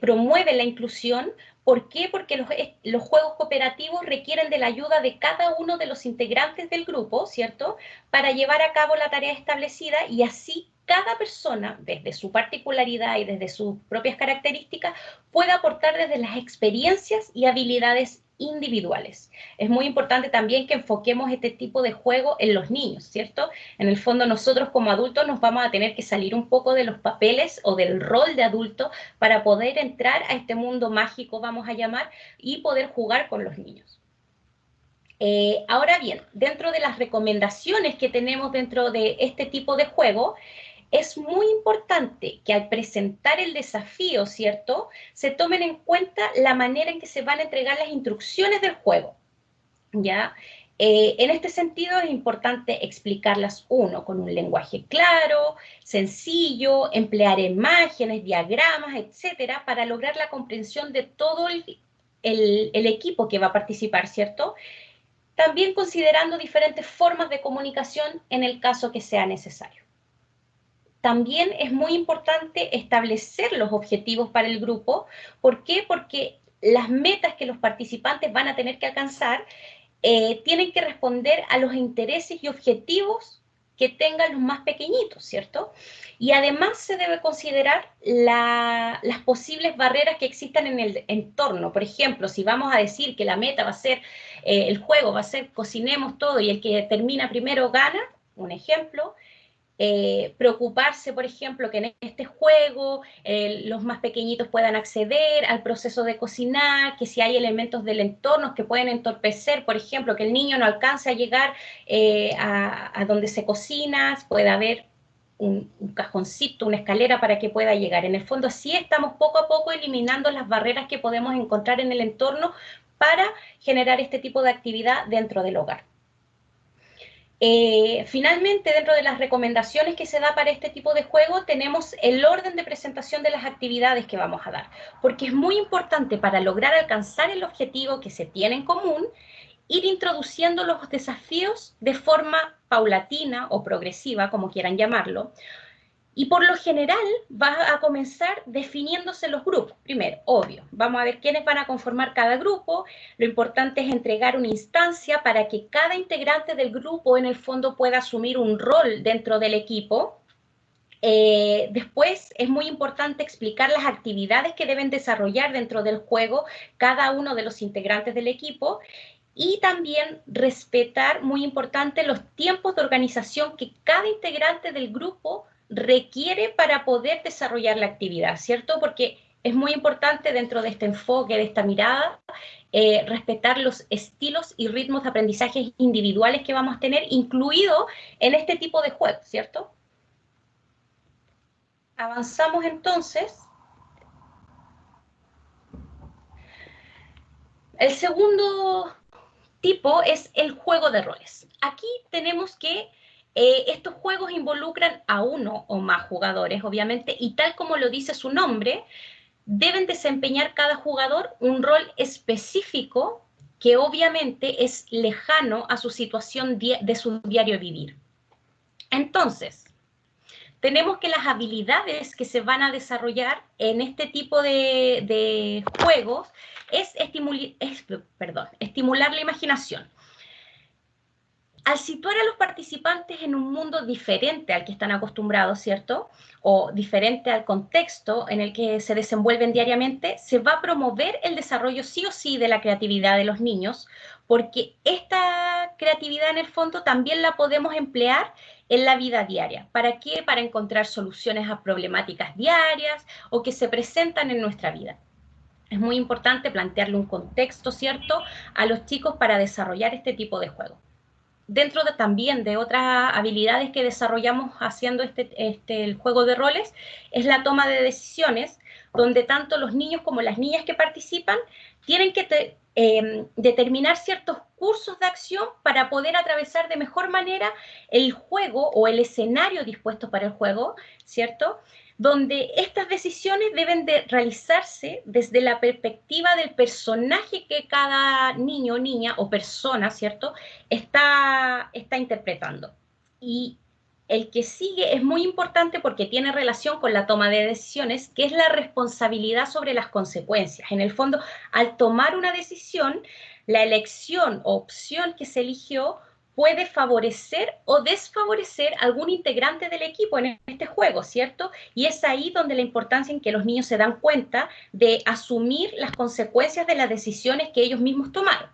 promueve la inclusión. ¿Por qué? Porque los juegos cooperativos requieren de la ayuda de cada uno de los integrantes del grupo, ¿cierto? Para llevar a cabo la tarea establecida y así cada persona, desde su particularidad y desde sus propias características, puede aportar desde las experiencias y habilidades individuales. Es muy importante también que enfoquemos este tipo de juego en los niños, ¿cierto? En el fondo nosotros como adultos nos vamos a tener que salir un poco de los papeles o del rol de adulto para poder entrar a este mundo mágico, vamos a llamar, y poder jugar con los niños. Ahora bien, dentro de las recomendaciones que tenemos dentro de este tipo de juego, es muy importante que al presentar el desafío, ¿cierto?, se tomen en cuenta la manera en que se van a entregar las instrucciones del juego, ¿ya? En este sentido es importante explicarlas, uno, con un lenguaje claro, sencillo, emplear imágenes, diagramas, etcétera, para lograr la comprensión de todo el equipo que va a participar, ¿cierto? También considerando diferentes formas de comunicación en el caso que sea necesario. También es muy importante establecer los objetivos para el grupo. ¿Por qué? Porque las metas que los participantes van a tener que alcanzar tienen que responder a los intereses y objetivos que tengan los más pequeñitos, ¿cierto? Y además se debe considerar las posibles barreras que existan en el entorno. Por ejemplo, si vamos a decir que la meta va a ser, el juego va a ser cocinemos todo y el que termina primero gana, un ejemplo. Preocuparse, por ejemplo, que en este juego los más pequeñitos puedan acceder al proceso de cocinar, que si hay elementos del entorno que pueden entorpecer, por ejemplo, que el niño no alcance a llegar a donde se cocina, puede haber un cajoncito, una escalera para que pueda llegar. En el fondo, sí estamos poco a poco eliminando las barreras que podemos encontrar en el entorno para generar este tipo de actividad dentro del hogar. Finalmente, dentro de las recomendaciones que se da para este tipo de juego, tenemos el orden de presentación de las actividades que vamos a dar, porque es muy importante para lograr alcanzar el objetivo que se tiene en común, ir introduciendo los desafíos de forma paulatina o progresiva, como quieran llamarlo, y por lo general va a comenzar definiéndose los grupos. Primero, obvio, vamos a ver quiénes van a conformar cada grupo. Lo importante es entregar una instancia para que cada integrante del grupo en el fondo pueda asumir un rol dentro del equipo. Después es muy importante explicar las actividades que deben desarrollar dentro del juego cada uno de los integrantes del equipo. Y también respetar, muy importante, los tiempos de organización que cada integrante del grupo requiere para poder desarrollar la actividad, ¿cierto? Porque es muy importante dentro de este enfoque, de esta mirada, respetar los estilos y ritmos de aprendizaje individuales que vamos a tener, incluido en este tipo de juegos, ¿cierto? Avanzamos entonces. El segundo tipo es el juego de roles. Aquí tenemos que estos juegos involucran a uno o más jugadores, obviamente, y tal como lo dice su nombre, deben desempeñar cada jugador un rol específico que obviamente es lejano a su situación de su diario vivir. Entonces, tenemos que las habilidades que se van a desarrollar en este tipo de juegos es estimular la imaginación. Al situar a los participantes en un mundo diferente al que están acostumbrados, ¿cierto? O diferente al contexto en el que se desenvuelven diariamente, se va a promover el desarrollo sí o sí de la creatividad de los niños, porque esta creatividad en el fondo también la podemos emplear en la vida diaria. ¿Para qué? Para encontrar soluciones a problemáticas diarias o que se presentan en nuestra vida. Es muy importante plantearle un contexto, ¿cierto?, a los chicos para desarrollar este tipo de juegos. dentro también de otras habilidades que desarrollamos haciendo el juego de roles, es la toma de decisiones, donde tanto los niños como las niñas que participan tienen que determinar ciertos cursos de acción para poder atravesar de mejor manera el juego o el escenario dispuesto para el juego, ¿cierto? Donde estas decisiones deben de realizarse desde la perspectiva del personaje que cada niño, niña o persona, ¿cierto?, está interpretando. Y el que sigue es muy importante porque tiene relación con la toma de decisiones, que es la responsabilidad sobre las consecuencias. En el fondo, al tomar una decisión, la elección o opción que se eligió puede favorecer o desfavorecer algún integrante del equipo en este juego, ¿cierto? Y es ahí donde la importancia en que los niños se dan cuenta de asumir las consecuencias de las decisiones que ellos mismos tomaron.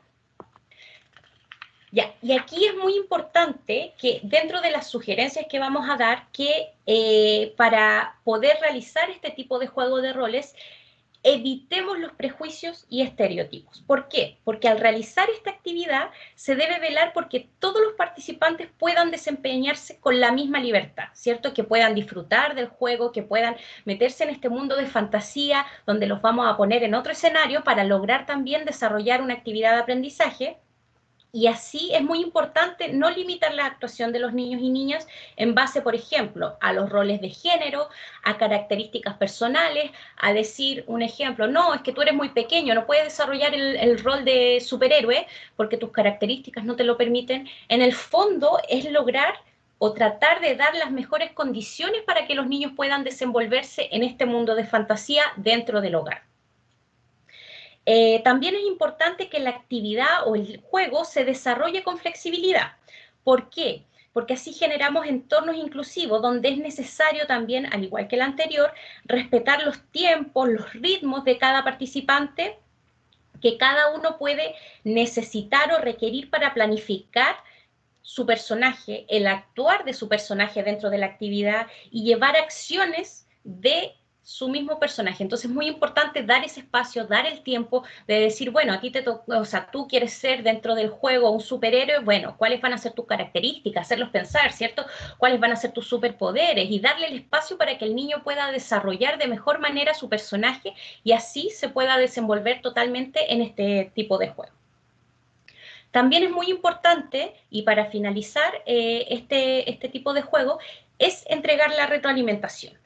Ya, y aquí es muy importante que dentro de las sugerencias que vamos a dar, que para poder realizar este tipo de juego de roles, evitemos los prejuicios y estereotipos. ¿Por qué? Porque al realizar esta actividad se debe velar porque todos los participantes puedan desempeñarse con la misma libertad, ¿cierto? Que puedan disfrutar del juego, que puedan meterse en este mundo de fantasía, donde los vamos a poner en otro escenario para lograr también desarrollar una actividad de aprendizaje. Y así es muy importante no limitar la actuación de los niños y niñas en base, por ejemplo, a los roles de género, a características personales, a decir un ejemplo, no, es que tú eres muy pequeño, no puedes desarrollar el rol de superhéroe porque tus características no te lo permiten. En el fondo es lograr o tratar de dar las mejores condiciones para que los niños puedan desenvolverse en este mundo de fantasía dentro del hogar. También es importante que la actividad o el juego se desarrolle con flexibilidad. ¿Por qué? Porque así generamos entornos inclusivos donde es necesario también, al igual que el anterior, respetar los tiempos, los ritmos de cada participante, que cada uno puede necesitar o requerir para planificar su personaje, el actuar de su personaje dentro de la actividad y llevar acciones de su mismo personaje. Entonces es muy importante dar ese espacio, dar el tiempo de decir, bueno, a ti te toca, o sea, tú quieres ser dentro del juego un superhéroe, bueno, ¿cuáles van a ser tus características? Hacerlos pensar, ¿cierto? ¿Cuáles van a ser tus superpoderes? Y darle el espacio para que el niño pueda desarrollar de mejor manera su personaje y así se pueda desenvolver totalmente en este tipo de juego. También es muy importante, y para finalizar este tipo de juego, es entregar la retroalimentación.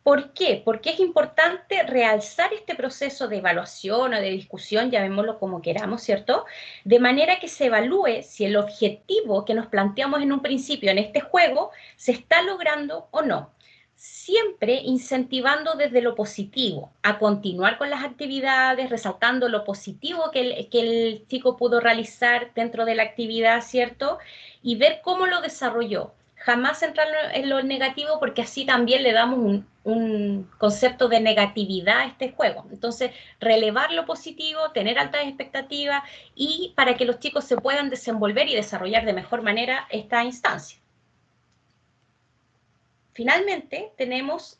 ¿Por qué? Porque es importante realzar este proceso de evaluación o de discusión, llamémoslo como queramos, ¿cierto? De manera que se evalúe si el objetivo que nos planteamos en un principio en este juego se está logrando o no. Siempre incentivando desde lo positivo, a continuar con las actividades, resaltando lo positivo que el chico pudo realizar dentro de la actividad, ¿cierto? Y ver cómo lo desarrolló. Jamás entrar en lo negativo porque así también le damos un concepto de negatividad a este juego. Entonces, relevar lo positivo, tener altas expectativas y para que los chicos se puedan desenvolver y desarrollar de mejor manera esta instancia. Finalmente, tenemos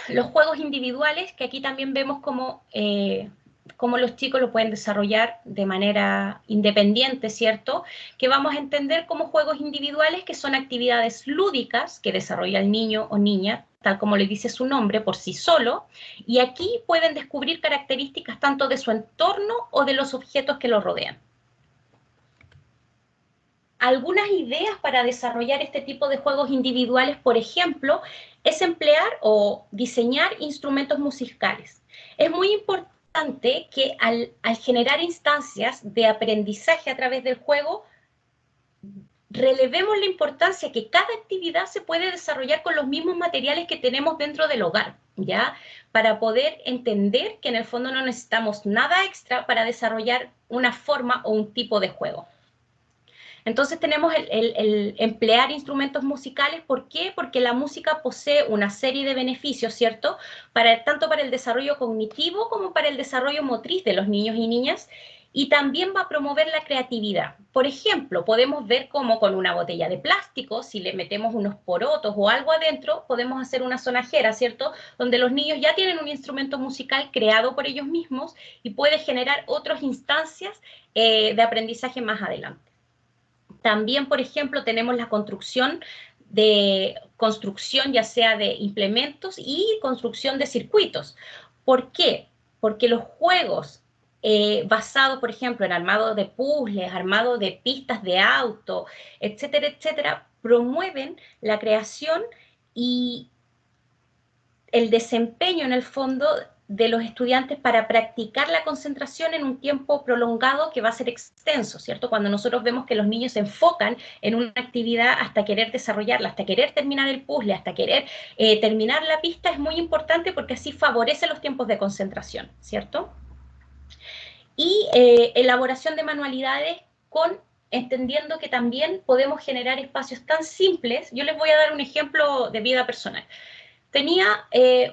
los juegos individuales, que aquí también vemos cómo los chicos lo pueden desarrollar de manera independiente, ¿cierto? Que vamos a entender como juegos individuales, que son actividades lúdicas que desarrolla el niño o niña, tal como le dice su nombre, por sí solo, y aquí pueden descubrir características tanto de su entorno o de los objetos que lo rodean. Algunas ideas para desarrollar este tipo de juegos individuales, por ejemplo, es emplear o diseñar instrumentos musicales. Es muy importante que al generar instancias de aprendizaje a través del juego, relevemos la importancia que cada actividad se puede desarrollar con los mismos materiales que tenemos dentro del hogar, ¿ya? Para poder entender que en el fondo no necesitamos nada extra para desarrollar una forma o un tipo de juego. Entonces tenemos el emplear instrumentos musicales. ¿Por qué? Porque la música posee una serie de beneficios, ¿cierto? Tanto para el desarrollo cognitivo como para el desarrollo motriz de los niños y niñas, y también va a promover la creatividad. Por ejemplo, podemos ver cómo con una botella de plástico, si le metemos unos porotos o algo adentro, podemos hacer una sonajera, ¿cierto? Donde los niños ya tienen un instrumento musical creado por ellos mismos y puede generar otras instancias de aprendizaje más adelante. También, por ejemplo, tenemos la construcción ya sea de implementos y construcción de circuitos. ¿Por qué? Porque los juegos basados, por ejemplo, en armado de puzzles, armado de pistas de auto, etcétera, etcétera, promueven la creación y el desempeño en el fondo de los estudiantes para practicar la concentración en un tiempo prolongado que va a ser extenso, ¿cierto? Cuando nosotros vemos que los niños se enfocan en una actividad hasta querer desarrollarla, hasta querer terminar el puzzle, hasta querer terminar la pista, es muy importante porque así favorece los tiempos de concentración, ¿cierto? Y elaboración de manualidades entendiendo que también podemos generar espacios tan simples. Yo les voy a dar un ejemplo de vida personal. Tenía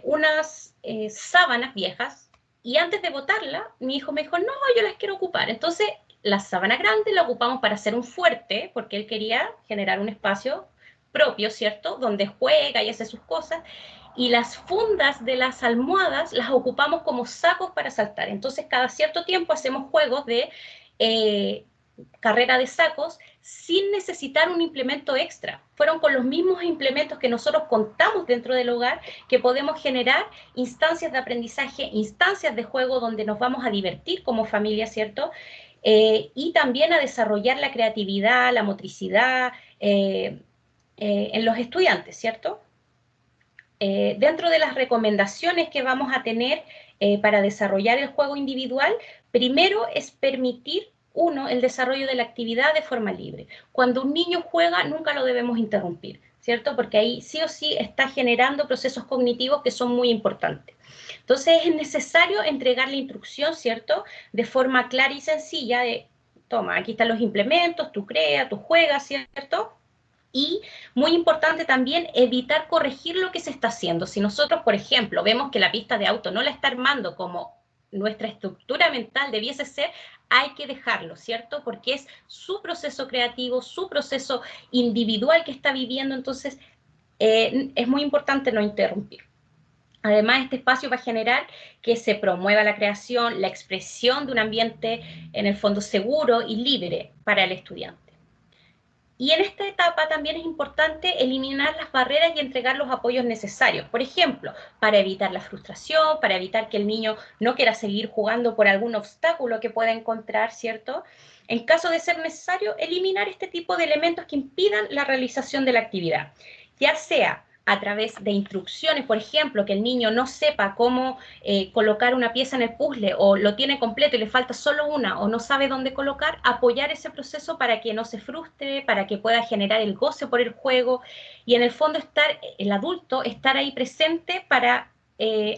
unas sábanas viejas y antes de botarla, mi hijo me dijo, no, yo las quiero ocupar. Entonces, la sábana grande la ocupamos para hacer un fuerte, porque él quería generar un espacio propio, ¿cierto? Donde juega y hace sus cosas. Y las fundas de las almohadas las ocupamos como sacos para saltar. Entonces, cada cierto tiempo hacemos juegos de carrera de sacos sin necesitar un implemento extra. Fueron con los mismos implementos que nosotros contamos dentro del hogar que podemos generar instancias de aprendizaje, instancias de juego donde nos vamos a divertir como familia, ¿cierto? Y también a desarrollar la creatividad, la motricidad en los estudiantes, ¿cierto? Dentro de las recomendaciones que vamos a tener para desarrollar el juego individual, primero es permitir el desarrollo de la actividad de forma libre. Cuando un niño juega, nunca lo debemos interrumpir, ¿cierto? Porque ahí sí o sí está generando procesos cognitivos que son muy importantes. Entonces es necesario entregar la instrucción, ¿cierto? De forma clara y sencilla de, toma, aquí están los implementos, tú creas, tú juegas, ¿cierto? Y muy importante también evitar corregir lo que se está haciendo. Si nosotros, por ejemplo, vemos que la pista de auto no la está armando como nuestra estructura mental debiese ser, hay que dejarlo, ¿cierto? Porque es su proceso creativo, su proceso individual que está viviendo, entonces es muy importante no interrumpir. Además, este espacio va a generar que se promueva la creación, la expresión de un ambiente en el fondo seguro y libre para el estudiante. Y en esta etapa también es importante eliminar las barreras y entregar los apoyos necesarios. Por ejemplo, para evitar la frustración, para evitar que el niño no quiera seguir jugando por algún obstáculo que pueda encontrar, ¿cierto? En caso de ser necesario, eliminar este tipo de elementos que impidan la realización de la actividad, ya sea a través de instrucciones, por ejemplo, que el niño no sepa cómo colocar una pieza en el puzzle o lo tiene completo y le falta solo una o no sabe dónde colocar, apoyar ese proceso para que no se frustre, para que pueda generar el goce por el juego y en el fondo el adulto estar ahí presente para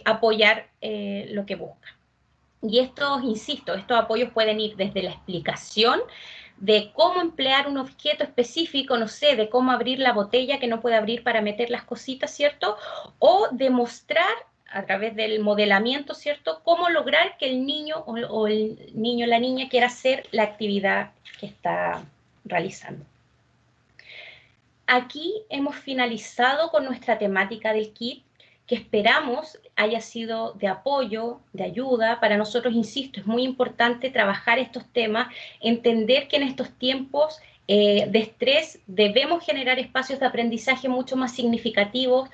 apoyar lo que busca. Y estos apoyos pueden ir desde la explicación de cómo emplear un objeto específico, no sé, de cómo abrir la botella que no puede abrir para meter las cositas, ¿cierto? O demostrar a través del modelamiento, ¿cierto? Cómo lograr que el niño o el niño o la niña quiera hacer la actividad que está realizando. Aquí hemos finalizado con nuestra temática del kit, que esperamos haya sido de apoyo, de ayuda. Para nosotros, insisto, es muy importante trabajar estos temas, entender que en estos tiempos de estrés debemos generar espacios de aprendizaje mucho más significativos,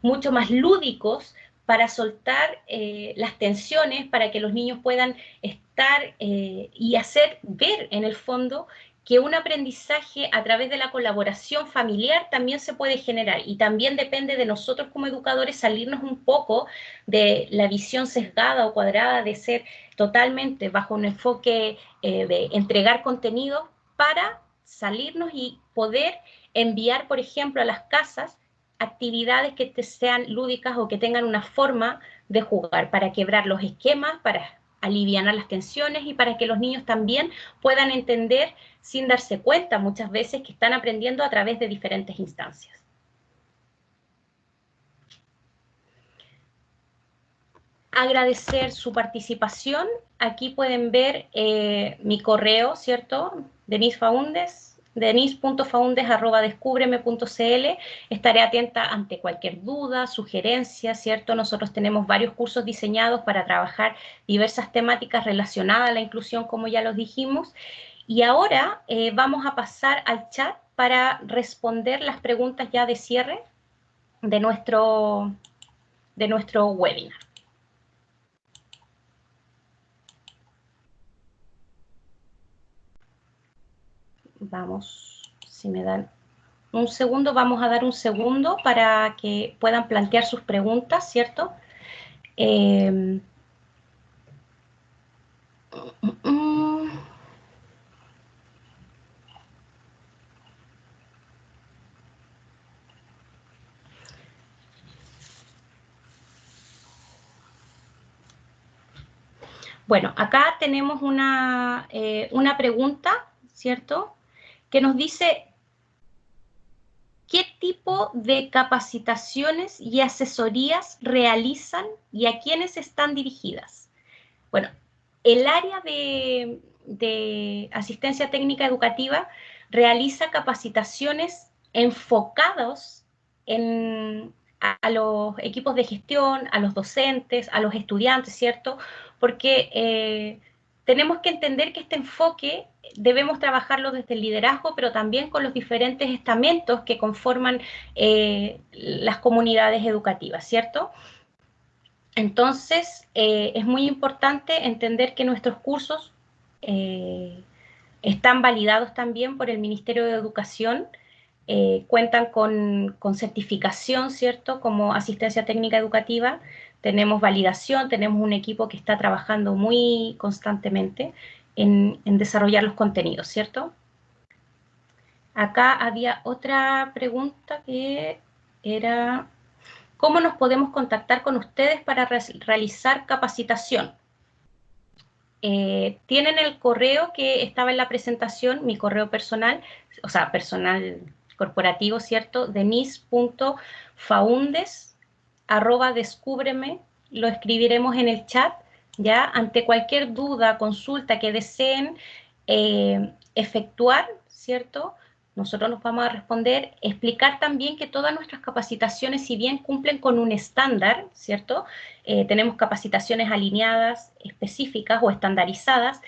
mucho más lúdicos, para soltar las tensiones, para que los niños puedan estar y hacer ver en el fondo que un aprendizaje a través de la colaboración familiar también se puede generar y también depende de nosotros como educadores salirnos un poco de la visión sesgada o cuadrada de ser totalmente bajo un enfoque de entregar contenido para salirnos y poder enviar, por ejemplo, a las casas actividades que sean lúdicas o que tengan una forma de jugar para quebrar los esquemas, para aliviar las tensiones y para que los niños también puedan entender sin darse cuenta muchas veces que están aprendiendo a través de diferentes instancias. Agradecer su participación. Aquí pueden ver mi correo, ¿cierto? denis.faundes@descubreme.cl. Estaré atenta ante cualquier duda, sugerencia, ¿cierto? Nosotros tenemos varios cursos diseñados para trabajar diversas temáticas relacionadas a la inclusión, como ya los dijimos. Y ahora vamos a pasar al chat para responder las preguntas ya de cierre de nuestro webinar. Vamos, si me dan un segundo, vamos a dar un segundo para que puedan plantear sus preguntas, ¿cierto? Bueno, acá tenemos una pregunta, ¿cierto? Que nos dice, ¿qué tipo de capacitaciones y asesorías realizan y a quiénes están dirigidas? Bueno, el área de asistencia técnica educativa realiza capacitaciones enfocadas a los equipos de gestión, a los docentes, a los estudiantes, ¿cierto? Porque tenemos que entender que este enfoque debemos trabajarlo desde el liderazgo, pero también con los diferentes estamentos que conforman las comunidades educativas, ¿cierto? Entonces, es muy importante entender que nuestros cursos están validados también por el Ministerio de Educación, cuentan con certificación, ¿cierto?, como asistencia técnica educativa, tenemos validación, tenemos un equipo que está trabajando muy constantemente en desarrollar los contenidos, ¿cierto? Acá había otra pregunta que era, ¿cómo nos podemos contactar con ustedes para realizar capacitación? Tienen el correo que estaba en la presentación, mi correo personal, o sea, personal corporativo, ¿cierto? denise.faundes@descúbreme, lo escribiremos en el chat, ¿ya? Ante cualquier duda, consulta que deseen efectuar, ¿cierto? Nosotros nos vamos a responder, explicar también que todas nuestras capacitaciones, si bien cumplen con un estándar, ¿cierto? Tenemos capacitaciones alineadas, específicas o estandarizadas,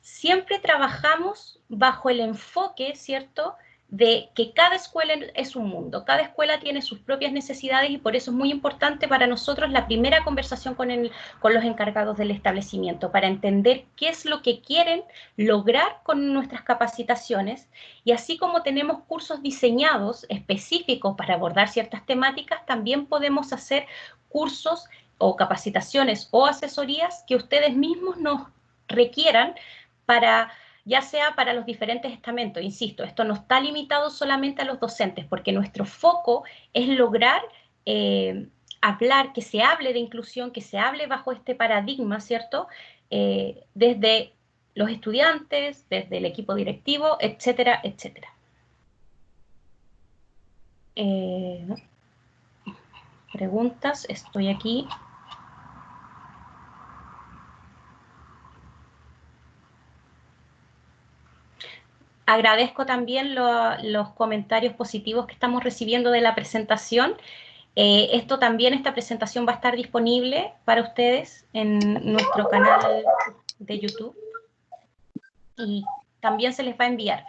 siempre trabajamos bajo el enfoque, ¿cierto?, de que cada escuela es un mundo, cada escuela tiene sus propias necesidades y por eso es muy importante para nosotros la primera conversación con los encargados del establecimiento, para entender qué es lo que quieren lograr con nuestras capacitaciones, y así como tenemos cursos diseñados específicos para abordar ciertas temáticas, también podemos hacer cursos o capacitaciones o asesorías que ustedes mismos nos requieran para, ya sea para los diferentes estamentos. Insisto, esto no está limitado solamente a los docentes, porque nuestro foco es lograr hablar, que se hable de inclusión, que se hable bajo este paradigma, ¿cierto? Desde los estudiantes, desde el equipo directivo, etcétera, etcétera. Preguntas, estoy aquí. Agradezco también los comentarios positivos que estamos recibiendo de la presentación. Esta presentación va a estar disponible para ustedes en nuestro canal de YouTube y también se les va a enviar.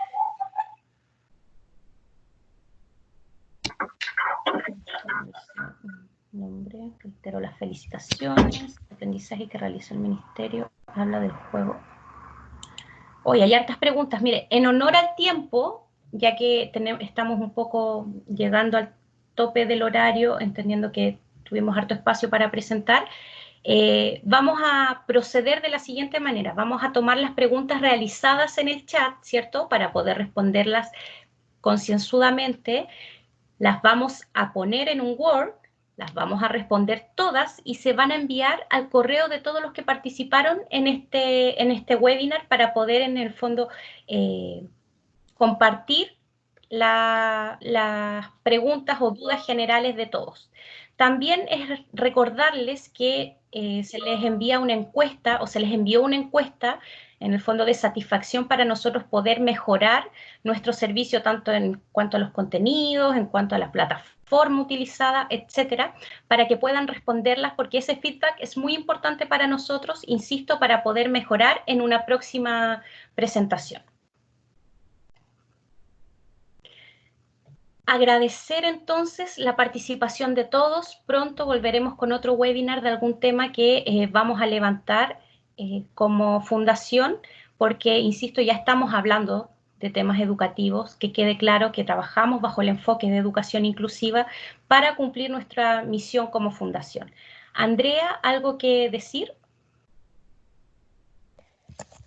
Nombre, reitero las felicitaciones, el aprendizaje que realiza el Ministerio, habla del juego. Hoy hay hartas preguntas. Mire, en honor al tiempo, ya que estamos un poco llegando al tope del horario, entendiendo que tuvimos harto espacio para presentar, vamos a proceder de la siguiente manera. Vamos a tomar las preguntas realizadas en el chat, ¿cierto?, para poder responderlas concienzudamente. Las vamos a poner en un Word, las vamos a responder todas y se van a enviar al correo de todos los que participaron en este webinar para poder, en el fondo, compartir las preguntas o dudas generales de todos. También es recordarles que se les envía una encuesta o se les envió una encuesta en el fondo de satisfacción para nosotros poder mejorar nuestro servicio tanto en cuanto a los contenidos, en cuanto a la plataforma utilizada, etcétera, para que puedan responderlas porque ese feedback es muy importante para nosotros, insisto, para poder mejorar en una próxima presentación. agradecer entonces la participación de todos. Pronto volveremos con otro webinar de algún tema que vamos a levantar como fundación, porque, insisto, ya estamos hablando de temas educativos, que quede claro que trabajamos bajo el enfoque de educación inclusiva para cumplir nuestra misión como fundación. Andrea, ¿algo que decir?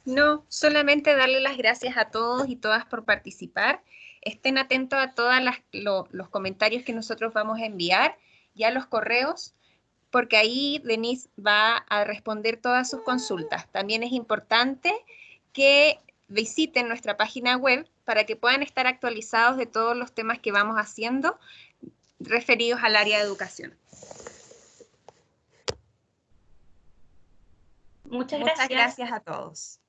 No, solamente darle las gracias a todos y todas por participar. Estén atentos a todos los comentarios que nosotros vamos a enviar y a los correos, porque ahí Denise va a responder todas sus consultas. También es importante que visiten nuestra página web para que puedan estar actualizados de todos los temas que vamos haciendo referidos al área de educación. Muchas Muchas gracias. gracias a todos.